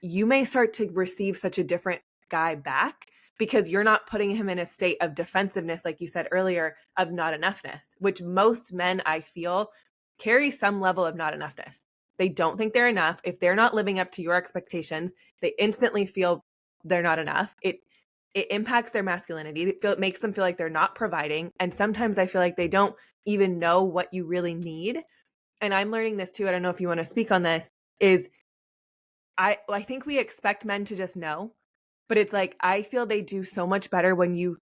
you may start to receive such a different guy back because you're not putting him in a state of defensiveness, like you said earlier, of not enoughness, which most men I feel carry some level of not enoughness. They don't think they're enough. If they're not living up to your expectations, they instantly feel they're not enough. It impacts their masculinity. It makes them feel like they're not providing. And sometimes I feel like they don't even know what you really need. And I'm learning this too. I don't know if you want to speak on this. Is I think we expect men to just know, but it's like I feel they do so much better when you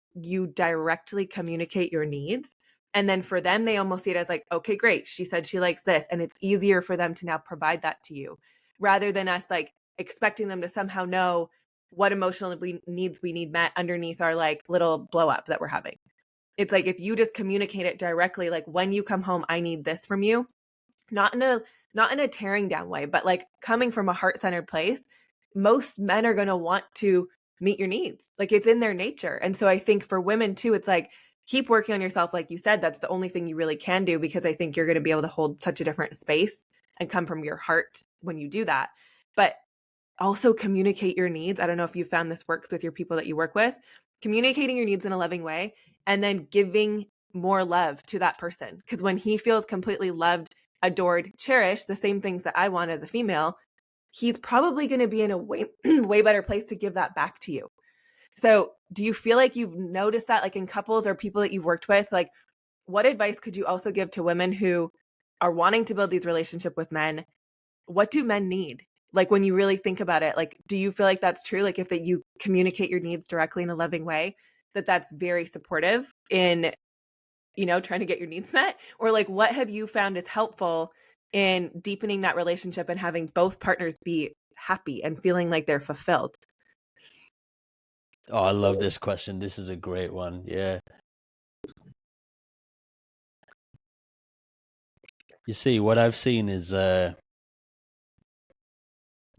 directly communicate your needs. And then for them, they almost see it as like, okay, great. She said she likes this. And it's easier for them to now provide that to you rather than us like expecting them to somehow know what emotional needs we need met underneath our like little blow up that we're having. It's like if you just communicate it directly, like when you come home, I need this from you, not in a not in a tearing down way, but like coming from a heart-centered place. Most men are going to want to meet your needs. Like it's in their nature. And so I think for women too, it's like keep working on yourself. Like you said, that's the only thing you really can do, because I think you're going to be able to hold such a different space and come from your heart when you do that. But also communicate your needs. I don't know if you found this works with your people that you work with, communicating your needs in a loving way and then giving more love to that person. Because when he feels completely loved, adored, cherished, the same things that I want as a female, he's probably going to be in a way, way better place to give that back to you. So do you feel like you've noticed that, like in couples or people that you've worked with? Like what advice could you also give to women who are wanting to build these relationships with men? What do men need? Like when you really think about it, like do you feel like that's true? Like if that you communicate your needs directly in a loving way, that that's very supportive in, trying to get your needs met? Or like what have you found is helpful in deepening that relationship and having both partners be happy and feeling like they're fulfilled? Oh, I love this question. This is a great one. Yeah. You see, what I've seen is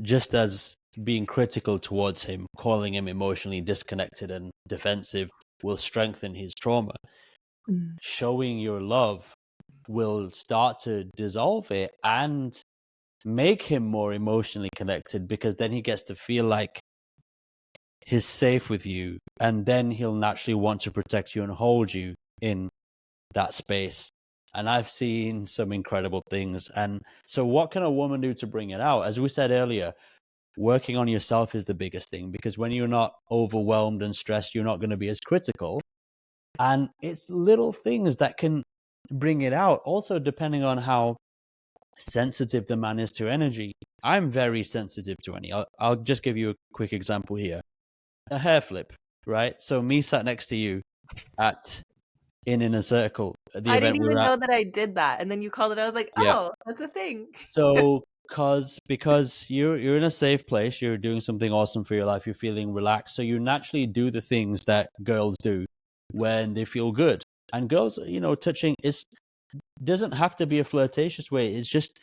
just as being critical towards him, calling him emotionally disconnected and defensive will strengthen his trauma. Mm. Showing your love will start to dissolve it and make him more emotionally connected, because then he gets to feel like he's safe with you, and then he'll naturally want to protect you and hold you in that space. And I've seen some incredible things. And so what can a woman do to bring it out? As we said earlier, working on yourself is the biggest thing, because when you're not overwhelmed and stressed, you're not going to be as critical. And it's little things that can bring it out. Also, depending on how sensitive the man is to energy, I'm very sensitive to any. I'll just give you a quick example here. A hair flip, right? So me sat next to you at in a circle at the I didn't event we were even at. know that I did that. And then you called it. I was like, Yeah. oh, that's a thing. So because you're in a safe place, you're doing something awesome for your life, you're feeling relaxed, so you naturally do the things that girls do when they feel good. And girls, touching is doesn't have to be a flirtatious way. It's just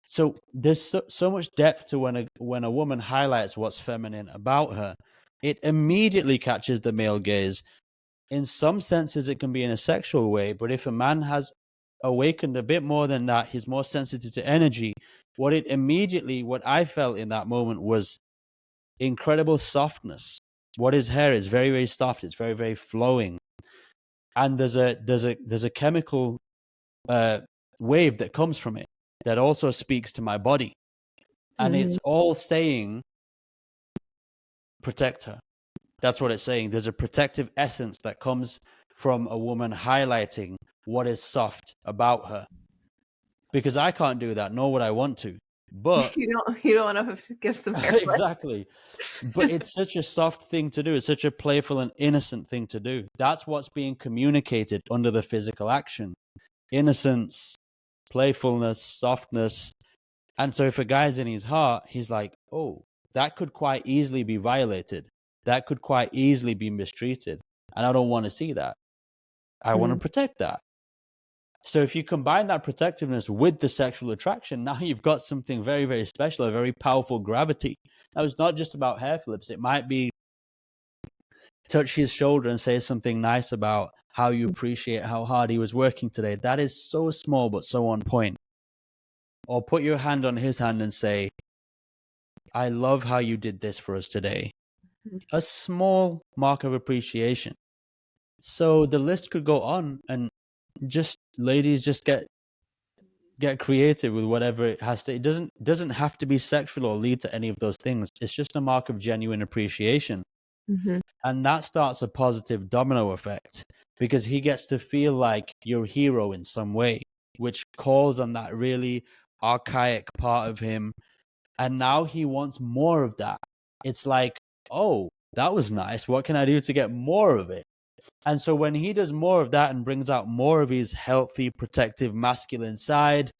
so there's so much depth to when a woman highlights what's feminine about her. It immediately catches the male gaze. In some senses, it can be in a sexual way, but if a man has awakened a bit more than that, he's more sensitive to energy. What I felt in that moment was incredible softness. What his hair is very, very soft. It's very, very flowing, and there's a chemical uh, wave that comes from it that also speaks to my body, and Mhm. it's all saying protect her. That's what it's saying. There's a protective essence that comes from a woman highlighting what is soft about her. Because I can't do that, nor would I want to. But You don't want to give some hair flip. exactly. But it's such a soft thing to do. It's such a playful and innocent thing to do. That's what's being communicated under the physical action. Innocence, playfulness, softness. And so if a guy's in his heart, he's like, oh, that could quite easily be violated. That could quite easily be mistreated. And I don't want to see that. I want to Mhm. protect that. So if you combine that protectiveness with the sexual attraction, now you've got something very, very special, a very powerful gravity. Now it's not just about hair flips. It might be touch his shoulder and say something nice about how you appreciate how hard he was working today. That is so small but so on point. Or put your hand on his hand and say, I love how you did this for us today. A small mark of appreciation. So the list could go on, and just ladies, just get creative with whatever it has to. It doesn't have to be sexual or lead to any of those things. It's just a mark of genuine appreciation, Mhm. and that starts a positive domino effect because he gets to feel like you're a hero in some way, which calls on that really archaic part of him, and now he wants more of that. It's like, oh, that was nice. What can I do to get more of it? And so when he does more of that and brings out more of his healthy, protective, masculine side,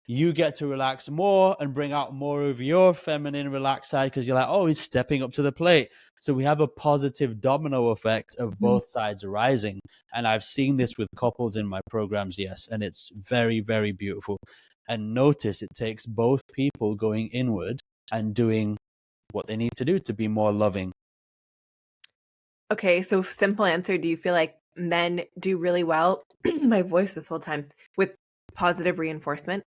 you get to relax more and bring out more of your feminine, relaxed side because you're like, oh, he's stepping up to the plate. So we have a positive domino effect of Mhm. both sides arising. And I've seen this with couples in my programs, yes. And it's very, very beautiful. And notice it takes both people going inward and doing what they need to do to be more loving. Okay, so simple answer, do you feel like men do really well, my voice this whole time, with positive reinforcement?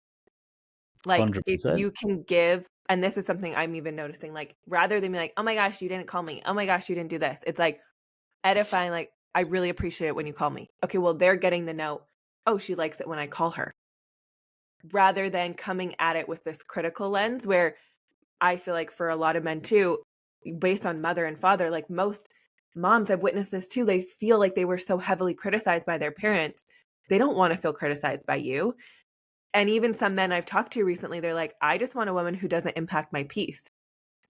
Like, if 100%. you can give, and this is something I'm even noticing, like, rather than be like, "Oh my gosh, you didn't call me. Oh my gosh, you didn't do this." It's like edifying, like, "I really appreciate it when you call me." Okay, well, they're getting the note, "Oh, she likes it when I call her." Rather than coming at it with this critical lens where I feel like for a lot of men too, based on mother and father, like most moms, I've witnessed this too. They feel like they were so heavily criticized by their parents. They don't want to feel criticized by you. And even some men I've talked to recently, they're like, I just want a woman who doesn't impact my peace.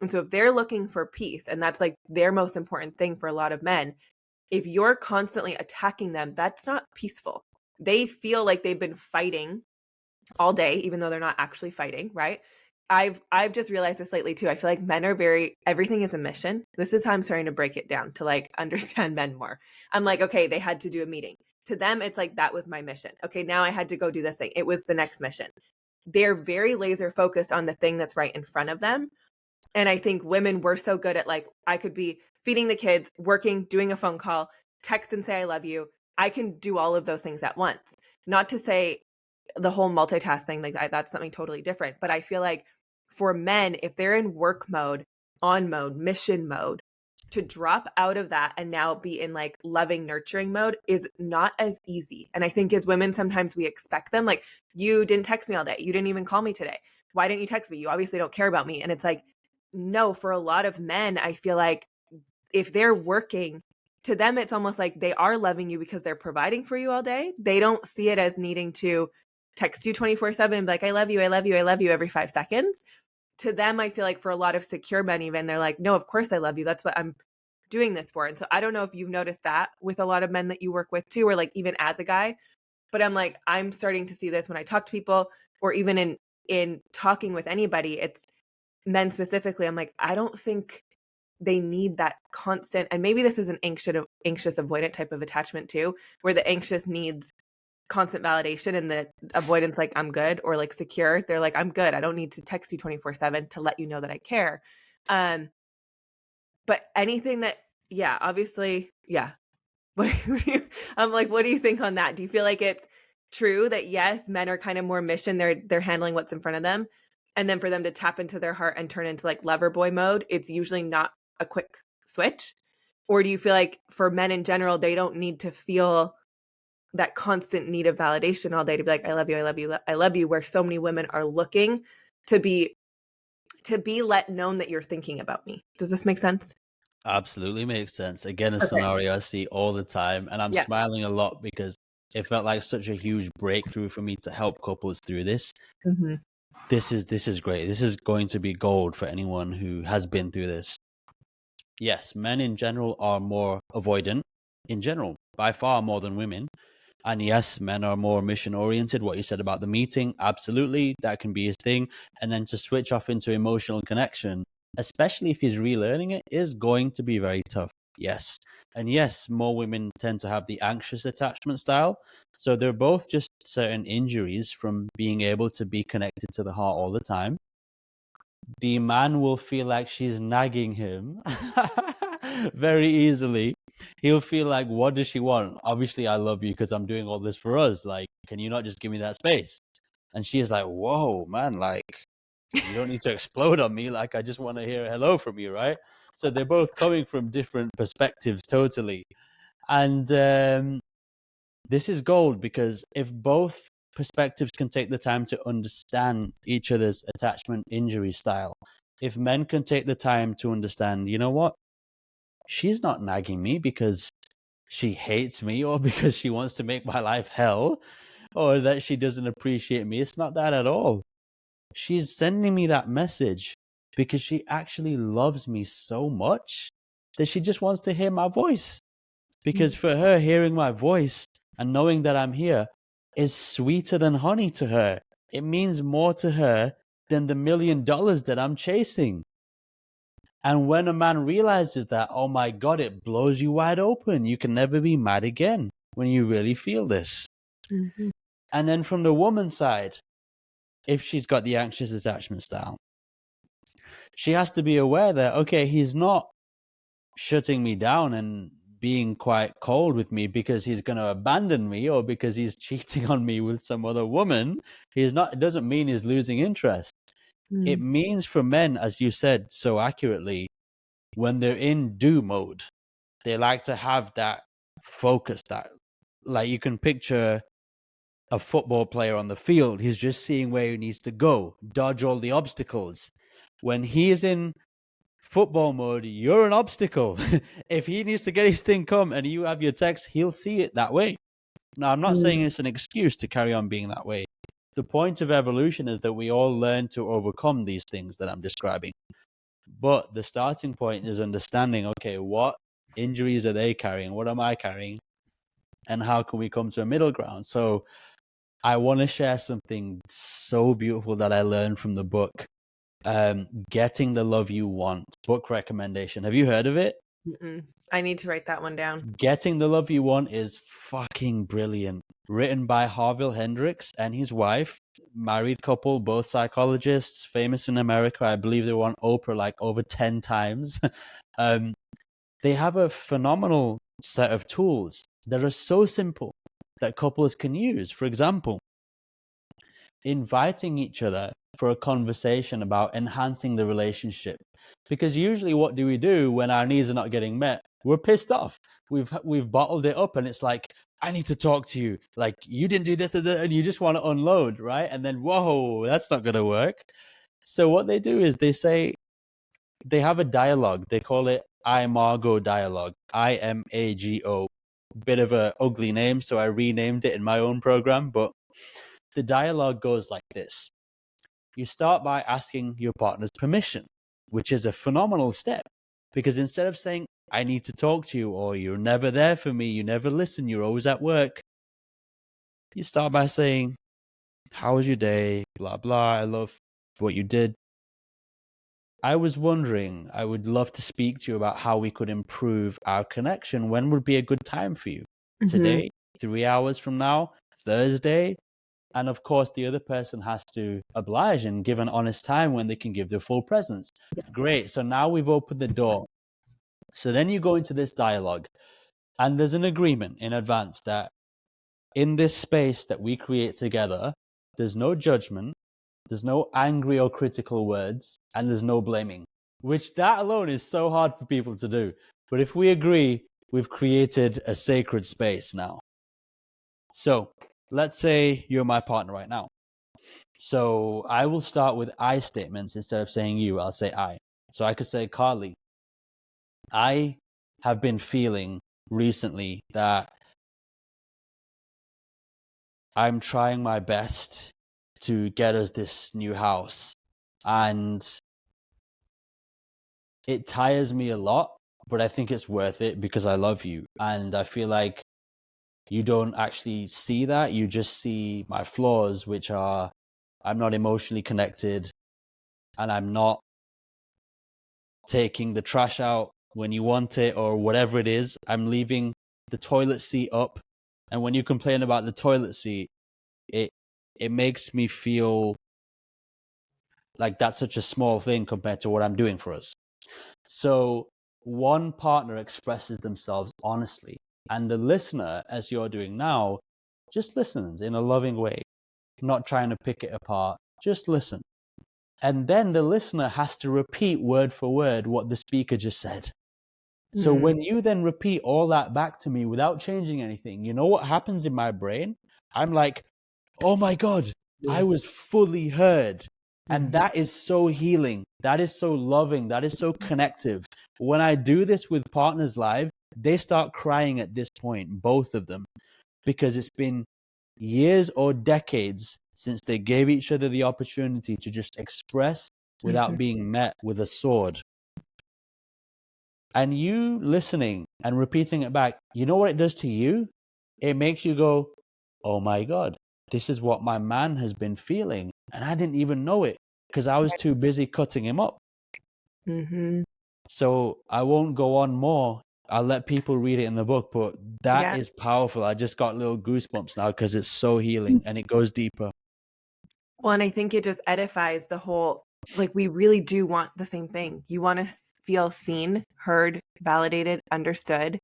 And so if they're looking for peace, and that's like their most important thing for a lot of men, if you're constantly attacking them, that's not peaceful. They feel like they've been fighting all day, even though they're not actually fighting, right? I've just realized this lately too. I feel like men are very everything is a mission. This is how I'm starting to break it down to like understand men more. I'm like, okay, they had to do a meeting. To them, it's like that was my mission. Okay, now I had to go do this thing. It was the next mission. They're very laser focused on the thing that's right in front of them. And I think women were so good at like, I could be feeding the kids, working, doing a phone call, text and say I love you. I can do all of those things at once. Not to say the whole multitask thing, like that's something totally different. But I feel like for men, if they're in work mode, on mode, mission mode, to drop out of that and now be in like loving, nurturing mode is not as easy. And I think as women, sometimes we expect them, like, you didn't text me all day. You didn't even call me today. Why didn't you text me? You obviously don't care about me. And it's like, no, for a lot of men, I feel like if they're working, to them, it's almost like they are loving you because they're providing for you all day. They don't see it as needing to text you 24/7, like, I love you, I love you, I love you every 5 seconds. To them, I feel like for a lot of secure men, even, they're like, no, of course I love you. That's what I'm doing this for. And so I don't know if you've noticed that with a lot of men that you work with too, or like even as a guy, but I'm like, I'm starting to see this when I talk to people, or even in talking with anybody. It's men specifically. I'm like, I don't think they need that constant, and maybe this is an anxious avoidant type of attachment too, where the anxious needs constant validation and the avoidance, like, I'm good, or like secure, they're like, I'm good, I don't need to text you 24/7 to let you know that I care. um but anything that, yeah, obviously, yeah. What do you, I'm like, what do you think on that? Do you feel like it's true that yes, men are kind of more mission, they're handling what's in front of them, and then for them to tap into their heart and turn into like lover boy mode, it's usually not a quick switch? Or do you feel like for men in general, they don't need to feel that constant need of validation all day to be like, I love you, I love you, I love you, where so many women are looking to be let known that you're thinking about me? Does this make sense? Absolutely makes sense. Again, a Okay. scenario I see all the time, and I'm Yeah. smiling a lot because it felt like such a huge breakthrough for me to help couples through this. Mm-hmm. This is great. This is going to be gold for anyone who has been through this. Yes, men in general are more avoidant in general, by far more than women. And yes, men are more mission oriented. What you said about the meeting, absolutely, that can be his thing. And then to switch off into emotional connection, especially if he's relearning it, is going to be very tough. Yes. And yes, more women tend to have the anxious attachment style. So they're both just certain injuries from being able to be connected to the heart all the time. The man will feel like she's nagging him very easily. He'll feel like, what does she want? Obviously, I love you because I'm doing all this for us. Like, can you not just give me that space? And she is like, whoa, man, like, you don't need to explode on me. Like, I just want to hear a hello from you, right? So they're both coming from different perspectives totally. And this is gold because if both perspectives can take the time to understand each other's attachment injury style, if men can take the time to understand, you know what, she's not nagging me because she hates me or because she wants to make my life hell or that she doesn't appreciate me. It's not that at all. She's sending me that message because she actually loves me so much that she just wants to hear my voice. Because for her, hearing my voice and knowing that I'm here is sweeter than honey to her. It means more to her than the $1,000,000 that I'm chasing. And when a man realizes that, oh my God, it blows you wide open. You can never be mad again when you really feel this. Mm-hmm. And then from the woman's side, if she's got the anxious attachment style, she has to be aware that, okay, he's not shutting me down and being quite cold with me because he's going to abandon me or because he's cheating on me with some other woman. He's not, it doesn't mean he's losing interest. It means for men, as you said so accurately, when they're in do mode, they like to have that focus, that, like, you can picture a football player on the field. He's just seeing where he needs to go, dodge all the obstacles. When he is in football mode, you're an obstacle. If he needs to get his thing come and you have your text, he'll see it that way. Now, I'm not saying it's an excuse to carry on being that way. The point of evolution is that we all learn to overcome these things that I'm describing. But the starting point is understanding, okay, what injuries are they carrying? What am I carrying? And how can we come to a middle ground? So I want to share something so beautiful that I learned from the book. Getting the Love You Want, book recommendation. Have you heard of it? Mm-mm. I need to write that one down. Getting the Love You Want is fucking brilliant. Written by Harville Hendrix and his wife, married couple, both psychologists, famous in America. I believe they were on Oprah like over 10 times. They have a phenomenal set of tools that are so simple that couples can use. For example, inviting each other for a conversation about enhancing the relationship. Because usually what do we do when our needs are not getting met? We're pissed off. We've bottled it up and it's like, I need to talk to you. Like, you didn't do this, and you just want to unload, right? And then, whoa, that's not going to work. So what they do is they have a dialogue. They call it IMAGO dialogue, IMAGO. Bit of a ugly name, so I renamed it in my own program, but the dialogue goes like this. You start by asking your partner's permission, which is a phenomenal step, because instead of saying, I need to talk to you, or you're never there for me, you never listen, you're always at work, you start by saying, how was your day? Blah, blah. I love what you did. I was wondering, I would love to speak to you about how we could improve our connection. When would be a good time for you? Today, 3 hours from now, Thursday? And of course, the other person has to oblige and give an honest time when they can give their full presence. Great. So now we've opened the door. So then you go into this dialogue, and there's an agreement in advance that in this space that we create together, there's no judgment, there's no angry or critical words, and there's no blaming, which that alone is so hard for people to do. But if we agree, we've created a sacred space now. So let's say you're my partner right now. So I will start with I statements instead of saying you. I'll say I. So I could say, Carly, I have been feeling recently that I'm trying my best to get us this new house, and it tires me a lot, but I think it's worth it because I love you. And I feel like you don't actually see that. You just see my flaws, which are I'm not emotionally connected, and I'm not taking the trash out when you want it or whatever it is. I'm leaving the toilet seat up. And when you complain about the toilet seat, it makes me feel like that's such a small thing compared to what I'm doing for us. So one partner expresses themselves honestly, and the listener, as you're doing now, just listens in a loving way, not trying to pick it apart, just listen. And then the listener has to repeat word for word what the speaker just said. So when you then repeat all that back to me without changing anything, you know what happens in my brain? I'm like, oh my God, I was fully heard. And that is so healing. That is so loving. That is so connective. When I do this with partners live, they start crying at this point, both of them, because it's been years or decades since they gave each other the opportunity to just express without being met with a sword. And you listening and repeating it back, you know what it does to you? It makes you go, oh my God, this is what my man has been feeling. And I didn't even know it because I was too busy cutting him up. So I won't go on more. I'll let people read it in the book, but that is powerful. I just got little goosebumps now because it's so healing and it goes deeper. Well, and I think it just edifies the whole, like, we really do want the same thing. You want to feel seen, heard, validated, understood,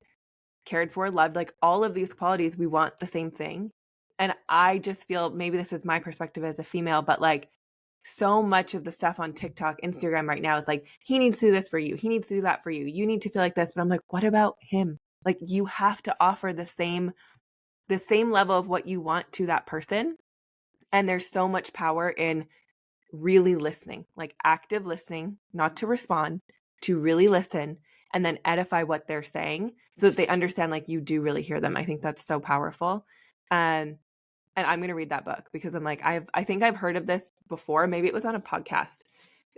cared for, loved, like all of these qualities, we want the same thing. And I just feel, maybe this is my perspective as a female, but like so much of the stuff on TikTok, Instagram right now is like, he needs to do this for you. He needs to do that for you. You need to feel like this. But I'm like, what about him? Like, you have to offer the same level of what you want to that person. And there's so much power in really listening, like active listening, not to respond, to really listen and then edify what they're saying so that they understand like you do really hear them. I think that's so powerful. And I'm going to read that book because I'm like, I think I've heard of this before. Maybe it was on a podcast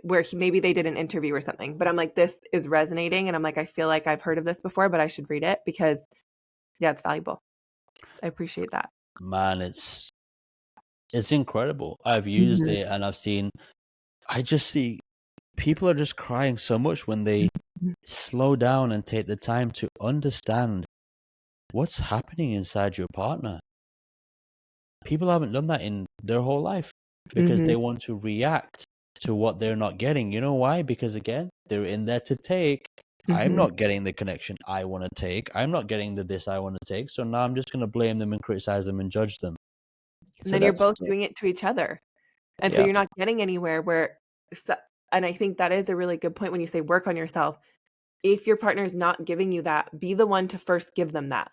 where maybe they did an interview or something, but I'm like, this is resonating. And I'm like, I feel like I've heard of this before, but I should read it because it's valuable. I appreciate that. Man, it's incredible. I've used it and I just see people are just crying so much when they slow down and take the time to understand what's happening inside your partner. People haven't done that in their whole life because they want to react to what they're not getting. You know why? Because again, they're in there to take. I'm not getting the connection I want to take. I'm not getting the this I want to take. So now I'm just going to blame them and criticize them and judge them. And then you're both doing it to each other. And so you're not getting anywhere and I think that is a really good point when you say work on yourself. If your partner is not giving you that, be the one to first give them that.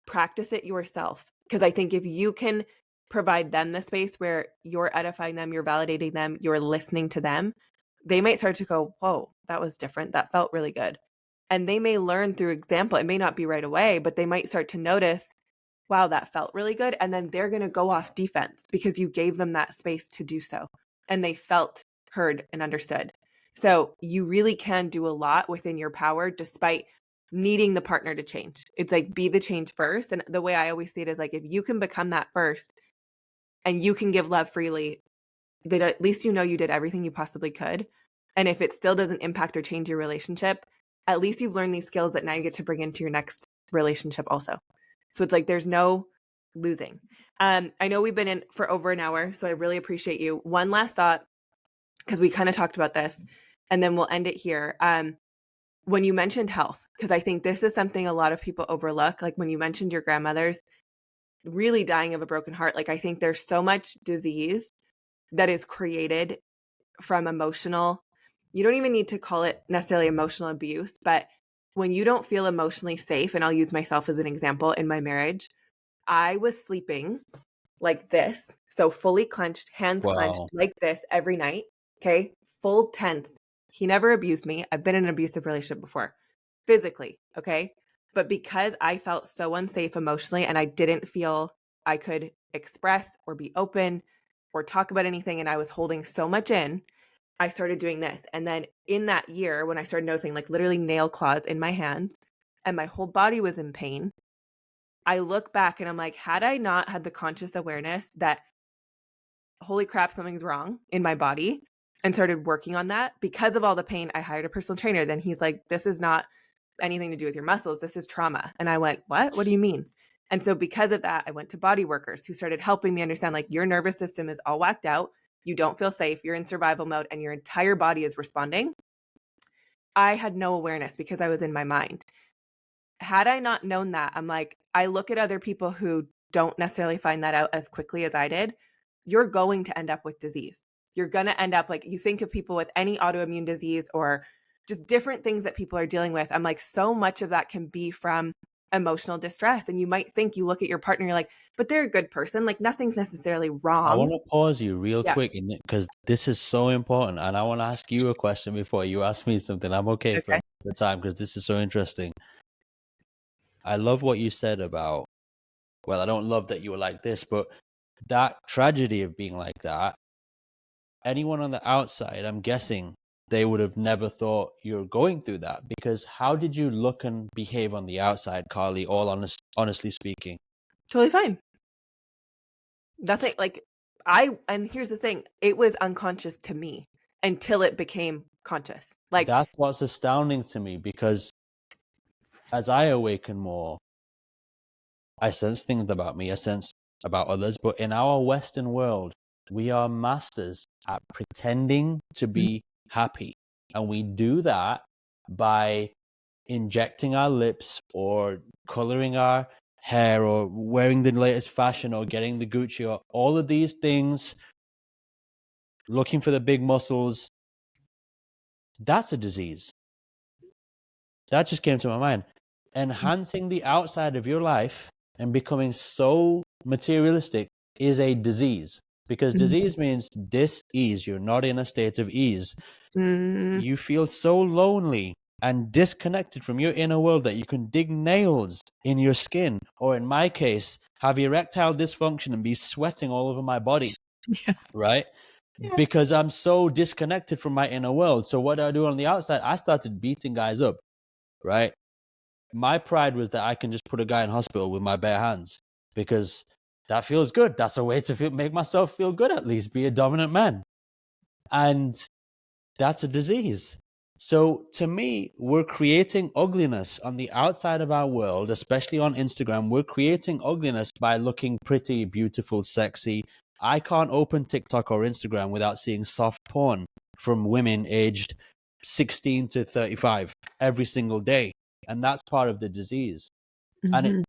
Practice it yourself. Because I think if you can provide them the space where you're edifying them, you're validating them, you're listening to them, they might start to go, whoa, that was different. That felt really good. And they may learn through example. It may not be right away, but they might start to notice wow, that felt really good. And then they're going to go off defense because you gave them that space to do so. And they felt heard and understood. So you really can do a lot within your power despite needing the partner to change. It's like be the change first. And the way I always see it is like if you can become that first and you can give love freely, then at least you know you did everything you possibly could. And if it still doesn't impact or change your relationship, at least you've learned these skills that now you get to bring into your next relationship also. So it's like there's no losing. I know we've been in for over an hour, so I really appreciate you. One last thought, because we kind of talked about this, and then we'll end it here. When you mentioned health, because I think this is something a lot of people overlook, like when you mentioned your grandmother's really dying of a broken heart, like I think there's so much disease that is created from emotional, you don't even need to call it necessarily emotional abuse, but when you don't feel emotionally safe, and I'll use myself as an example in my marriage, I was sleeping like this. So fully clenched, hands clenched Wow. like this every night. Okay. Full tense. He never abused me. I've been in an abusive relationship before, physically. Okay. But because I felt so unsafe emotionally and I didn't feel I could express or be open or talk about anything, and I was holding so much in, I started doing this. And then in that year, when I started noticing like literally nail claws in my hands and my whole body was in pain, I look back and I'm like, had I not had the conscious awareness that, holy crap, something's wrong in my body, and started working on that because of all the pain, I hired a personal trainer. Then he's like, this is not anything to do with your muscles. This is trauma. And I went, what? What do you mean? And so because of that, I went to body workers who started helping me understand like your nervous system is all whacked out. You don't feel safe. You're in survival mode and your entire body is responding. I had no awareness because I was in my mind. Had I not known that, I'm like, I look at other people who don't necessarily find that out as quickly as I did. You're going to end up with disease. You're going to end up like, you think of people with any autoimmune disease or just different things that people are dealing with. I'm like, so much of that can be from emotional distress. And you might think, you look at your partner, you're like, but they're a good person. Like nothing's necessarily I want wrong. to pause you real Yeah. quick because this is so important. And I want to ask you a question before you ask me something. I'm okay for Okay. the time because this is so interesting. I love what you said about, well, I don't love that you were like this, but that tragedy of being like that, anyone on the outside, I'm guessing they would have never thought you're going through that because how did you look and behave on the outside, Carly, honestly speaking? Totally fine. Nothing like and here's the thing, it was unconscious to me until it became conscious. Like, That's what's astounding to me because as I awaken more, I sense things about me, I sense about others, but in our Western world, we are masters at pretending to be happy. And we do that by injecting our lips or coloring our hair or wearing the latest fashion or getting the Gucci or all of these things, looking for the big muscles. That's a disease. That just came to my mind. Enhancing the outside of your life and becoming so materialistic is a disease because disease means dis-ease. You're not in a state of ease. mm, You feel so lonely and disconnected from your inner world that you can dig nails in your skin, or in my case, have erectile dysfunction and be sweating all over my body, yeah, right? yeah. Because I'm so disconnected from my inner world. So what do I do on the outside? I started beating guys up, right? My pride was that I can just put a guy in hospital with my bare hands because that feels good. That's a way to make myself feel good, at least be a dominant man. And that's a disease. So to me, we're creating ugliness on the outside of our world, especially on Instagram. We're creating ugliness by looking pretty, beautiful, sexy. I can't open TikTok or Instagram without seeing soft porn from women aged 16 to 35 every single day. And that's part of the disease. And Mhm.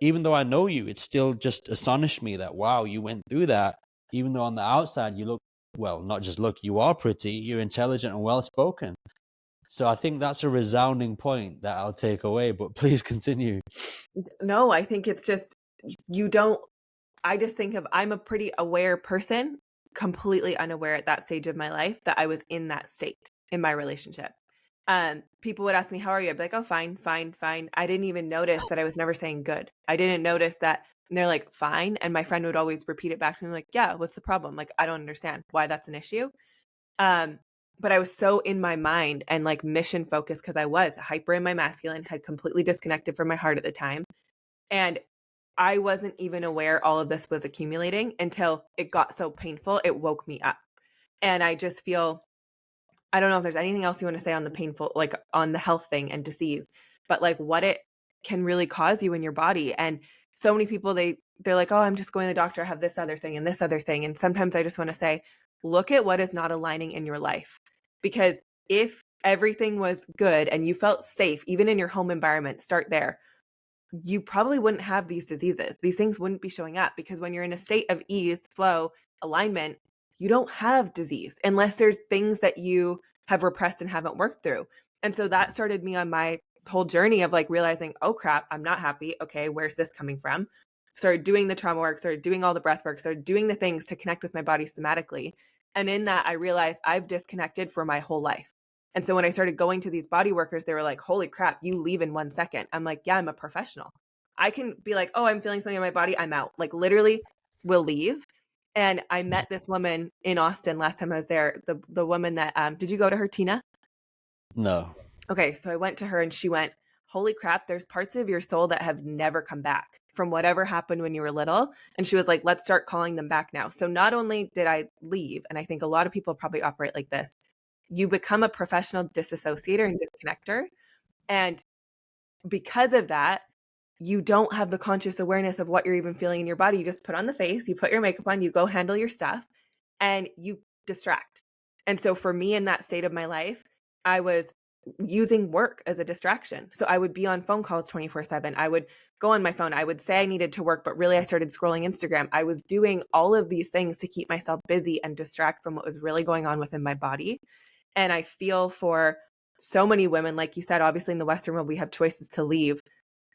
even though I know you, it still just astonished me that, wow, you went through that. Even though on the outside you look, well, not just look, you are pretty, you're intelligent and well spoken. So I think that's a resounding point that I'll take away, but please continue. No, I think it's just, you don't, I just think of, I'm a pretty aware person, completely unaware at that stage of my life that I was in that state in my relationship. People would ask me, "How are you?" I'd be like, "Oh, fine, fine, fine." I didn't even notice that I was never saying good. I didn't notice that. And they're like, "Fine." And my friend would always repeat it back to me, like, "Yeah, what's the problem? Like, I don't understand why that's an issue." Um, but I was so in my mind and like mission focused because I was hyper in my masculine, had completely disconnected from my heart at the time. And I wasn't even aware all of this was accumulating until it got so painful, it woke me up. And I just feel, I don't know if there's anything else you want to say on the painful, like on the health thing and disease, but like what it can really cause you in your body. And so many people, they're like, "Oh, I'm just going to the doctor. I have this other thing and this other thing." And sometimes I just want to say, look at what is not aligning in your life. Because if everything was good and you felt safe, even in your home environment, start there, you probably wouldn't have these diseases. These things wouldn't be showing up because when you're in a state of ease, flow, alignment, you don't have disease unless there's things that you have repressed and haven't worked through. And so that started me on my whole journey of like realizing, oh crap, I'm not happy. Okay, where's this coming from? Started doing the trauma work, started doing all the breath work, started doing the things to connect with my body somatically. And in that, I realized I've disconnected for my whole life. And so when I started going to these body workers, they were like, "Holy crap, you leave in 1 second." I'm like, "Yeah, I'm a professional. I can be like, oh, I'm feeling something in my body. I'm out." Like literally will leave. And I met this woman in Austin last time I was there. The woman that, did you go to her, Tina? No. Okay. So I went to her and she went, "Holy crap, there's parts of your soul that have never come back from whatever happened when you were little." And she was like, "Let's start calling them back now." So not only did I leave, and I think a lot of people probably operate like this, you become a professional disassociator and disconnector. And because of that, you don't have the conscious awareness of what you're even feeling in your body. You just put on the face, you put your makeup on, you go handle your stuff, and you distract. And so for me in that state of my life, I was using work as a distraction. So I would be on phone calls 24/7. I would go on my phone. I would say I needed to work, but really I started scrolling Instagram. I was doing all of these things to keep myself busy and distract from what was really going on within my body. And I feel for so many women, like you said, obviously in the Western world, we have choices to leave,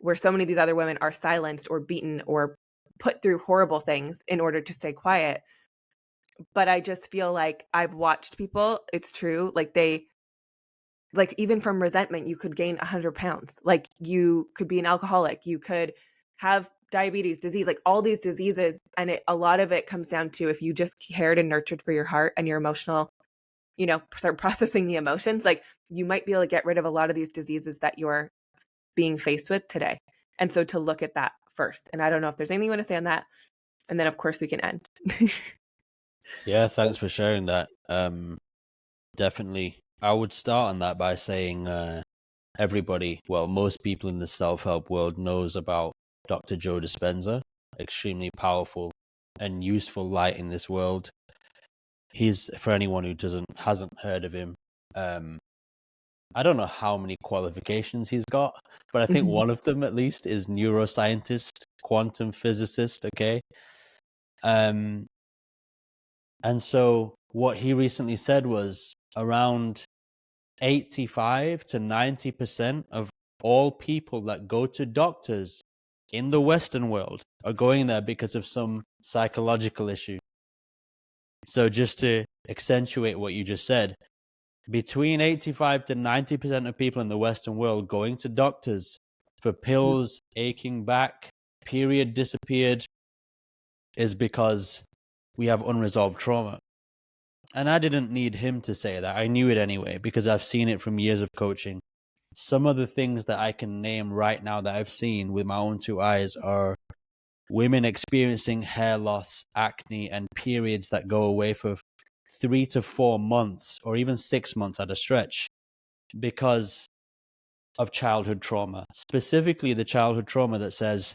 where so many of these other women are silenced or beaten or put through horrible things in order to stay quiet. But I just feel like I've watched people, it's true, like like even from resentment, you could gain 100 pounds. Like you could be an alcoholic, you could have diabetes, disease, like all these diseases. And a lot of it comes down to if you just cared and nurtured for your heart and your emotional, start processing the emotions, like you might be able to get rid of a lot of these diseases that you're being faced with today. And so to look at that first. And I don't know if there's anything you want to say on that. And then of course we can end. Yeah, thanks for sharing that. Definitely. I would start on that by saying everybody, well, most people in the self-help world knows about Dr. Joe Dispenza, extremely powerful and useful light in this world. He's, for anyone who hasn't heard of him, I don't know how many qualifications he's got, but I think Mhm. one of them at least is neuroscientist, quantum physicist, okay? Um, and so what he recently said was around 85 to 90% of all people that go to doctors in the Western world are going there because of some psychological issue. So just to accentuate what you just said, between 85 to 90% of people in the Western world going to doctors for pills, aching back, period disappeared, is because we have unresolved trauma. And I didn't need him to say that. I knew it anyway because I've seen it from years of coaching. Some of the things that I can name right now that I've seen with my own two eyes are women experiencing hair loss, acne, and periods that go away for 3 to 4 months or even 6 months at a stretch because of childhood trauma, specifically the childhood trauma that says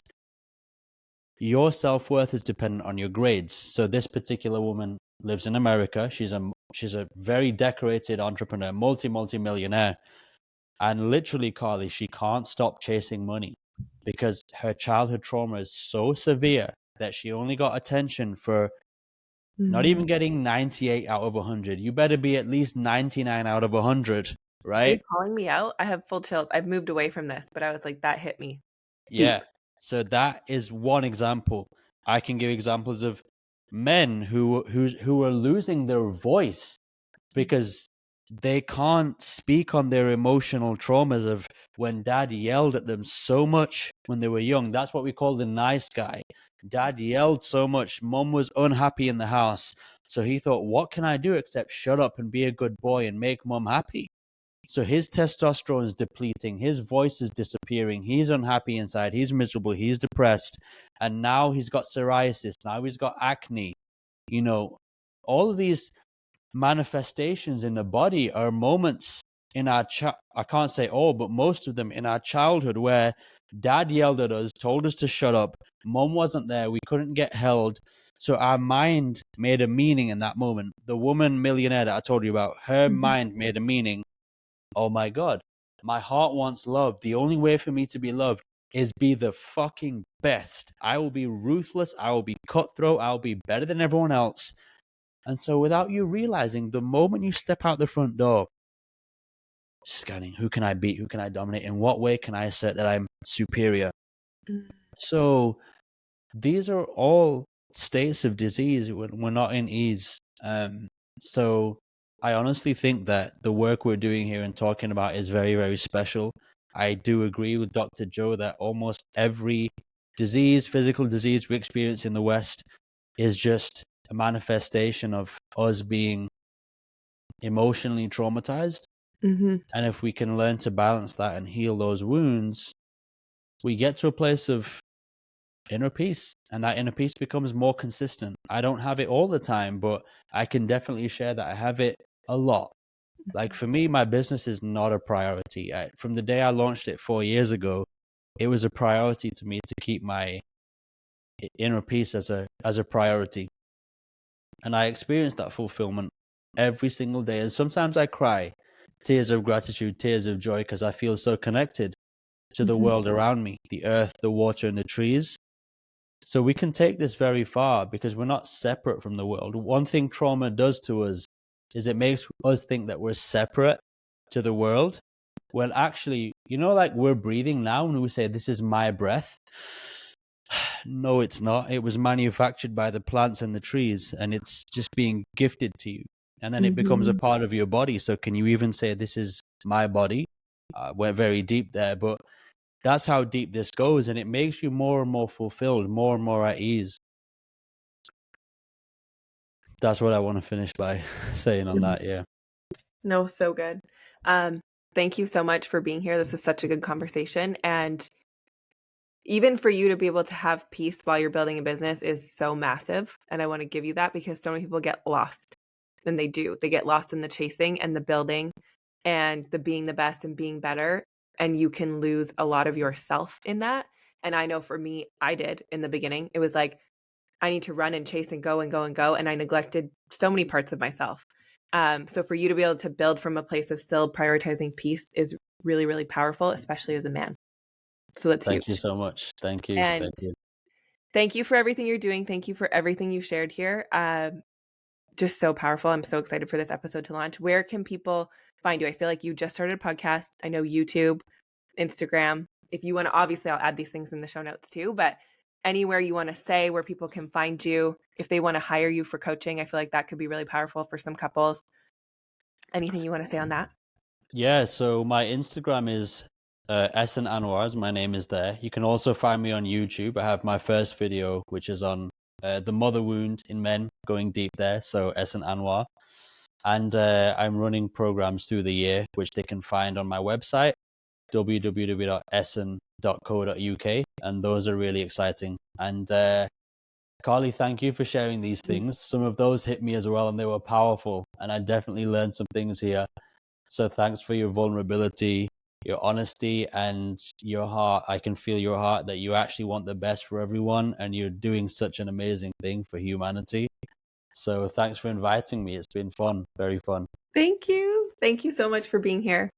your self-worth is dependent on your grades. So this particular woman lives in America. She's a very decorated entrepreneur, multi-millionaire. And literally, Carly, she can't stop chasing money because her childhood trauma is so severe that she only got attention for not Mhm. even getting 98 out of 100. You better be at least 99 out of 100, Are you right? calling me out? I have full chills. I've moved away from this, but I was like, that hit me deep. Yeah. So that is one example. I can give examples of men who are losing their voice because they can't speak on their emotional traumas of when dad yelled at them so much when they were young. That's what we call the nice guy. Dad yelled so much, mom was unhappy in the house. So he thought, what can I do except shut up and be a good boy and make mom happy? So his testosterone is depleting, his voice is disappearing, he's unhappy inside, he's miserable, he's depressed, and now he's got psoriasis, now he's got acne. You know, all of these manifestations in the body are moments in our I can't say all, but most of them in our childhood where dad yelled at us, told us to shut up, mom wasn't there, we couldn't get held. So our mind made a meaning in that moment. The woman millionaire that I told you about, her mind made a meaning. Oh my God, my heart wants love. The only way for me to be loved is be the fucking best. I will be ruthless. I will be cutthroat. I'll be better than everyone else. And so without you realizing, the moment you step out the front door, scanning, who can I beat? Who can I dominate? In what way can I assert that I'm superior? So these are all states of disease when we're not in ease. So I honestly think that the work we're doing here and talking about is very, very special. I do agree with Dr. Joe that almost every disease, physical disease we experience in the West is just a manifestation of us being emotionally traumatized. Mm-hmm. And if we can learn to balance that and heal those wounds, we get to a place of inner peace, and that inner peace becomes more consistent. I don't have it all the time, but I can definitely share that I have it a lot. Like for me, my business is not a priority. From the day I launched it 4 years ago, it was a priority to me to keep my inner peace as a priority. And I experience that fulfillment every single day. And sometimes I cry tears of gratitude, tears of joy, because I feel so connected to the world around me, the earth, the water, and the trees. So we can take this very far because we're not separate from the world. One thing trauma does to us is it makes us think that we're separate to the world. When actually, like we're breathing now when we say, this is my breath. No, it's not. It was manufactured by the plants and the trees, and it's just being gifted to you. And then it becomes a part of your body. So can you even say, this is my body? We're very deep there, but that's how deep this goes. And it makes you more and more fulfilled, more and more at ease. That's what I want to finish by saying on that. Yeah. No, so good. Thank you so much for being here. This was such a good conversation. And even for you to be able to have peace while you're building a business is so massive. And I want to give you that because so many people get lost. And they do. They get lost in the chasing and the building and the being the best and being better. And you can lose a lot of yourself in that. And I know for me, I did in the beginning. It was like, I need to run and chase and go and go and go. And I neglected so many parts of myself. So for you to be able to build from a place of still prioritizing peace is really, really powerful, especially as a man. So that's Thank you huge. so much. Thank you. And Thank you. thank you for everything you're doing. Thank you for everything you shared here. Just so powerful. I'm so excited for this episode to launch. Where can people find you? I feel like you just started a podcast. I know YouTube, Instagram. If you want to, obviously, I'll add these things in the show notes too. But anywhere you want to say where people can find you, if they want to hire you for coaching, I feel like that could be really powerful for some couples. Anything you want to say on that? Yeah. So my Instagram is Ehsun Anwar. My name is there. You can also find me on YouTube. I have my first video, which is on the mother wound in men, going deep there. So Ehsun Anwar. And I'm running programs through the year, which they can find on my website, www.ehsun.co.uk. And those are really exciting. And Carly, thank you for sharing these things. Some of those hit me as well, and they were powerful. And I definitely learned some things here. So thanks for your vulnerability, your honesty, and your heart. I can feel your heart that you actually want the best for everyone, and you're doing such an amazing thing for humanity. So thanks for inviting me. It's been fun, very fun. Thank you. Thank you so much for being here.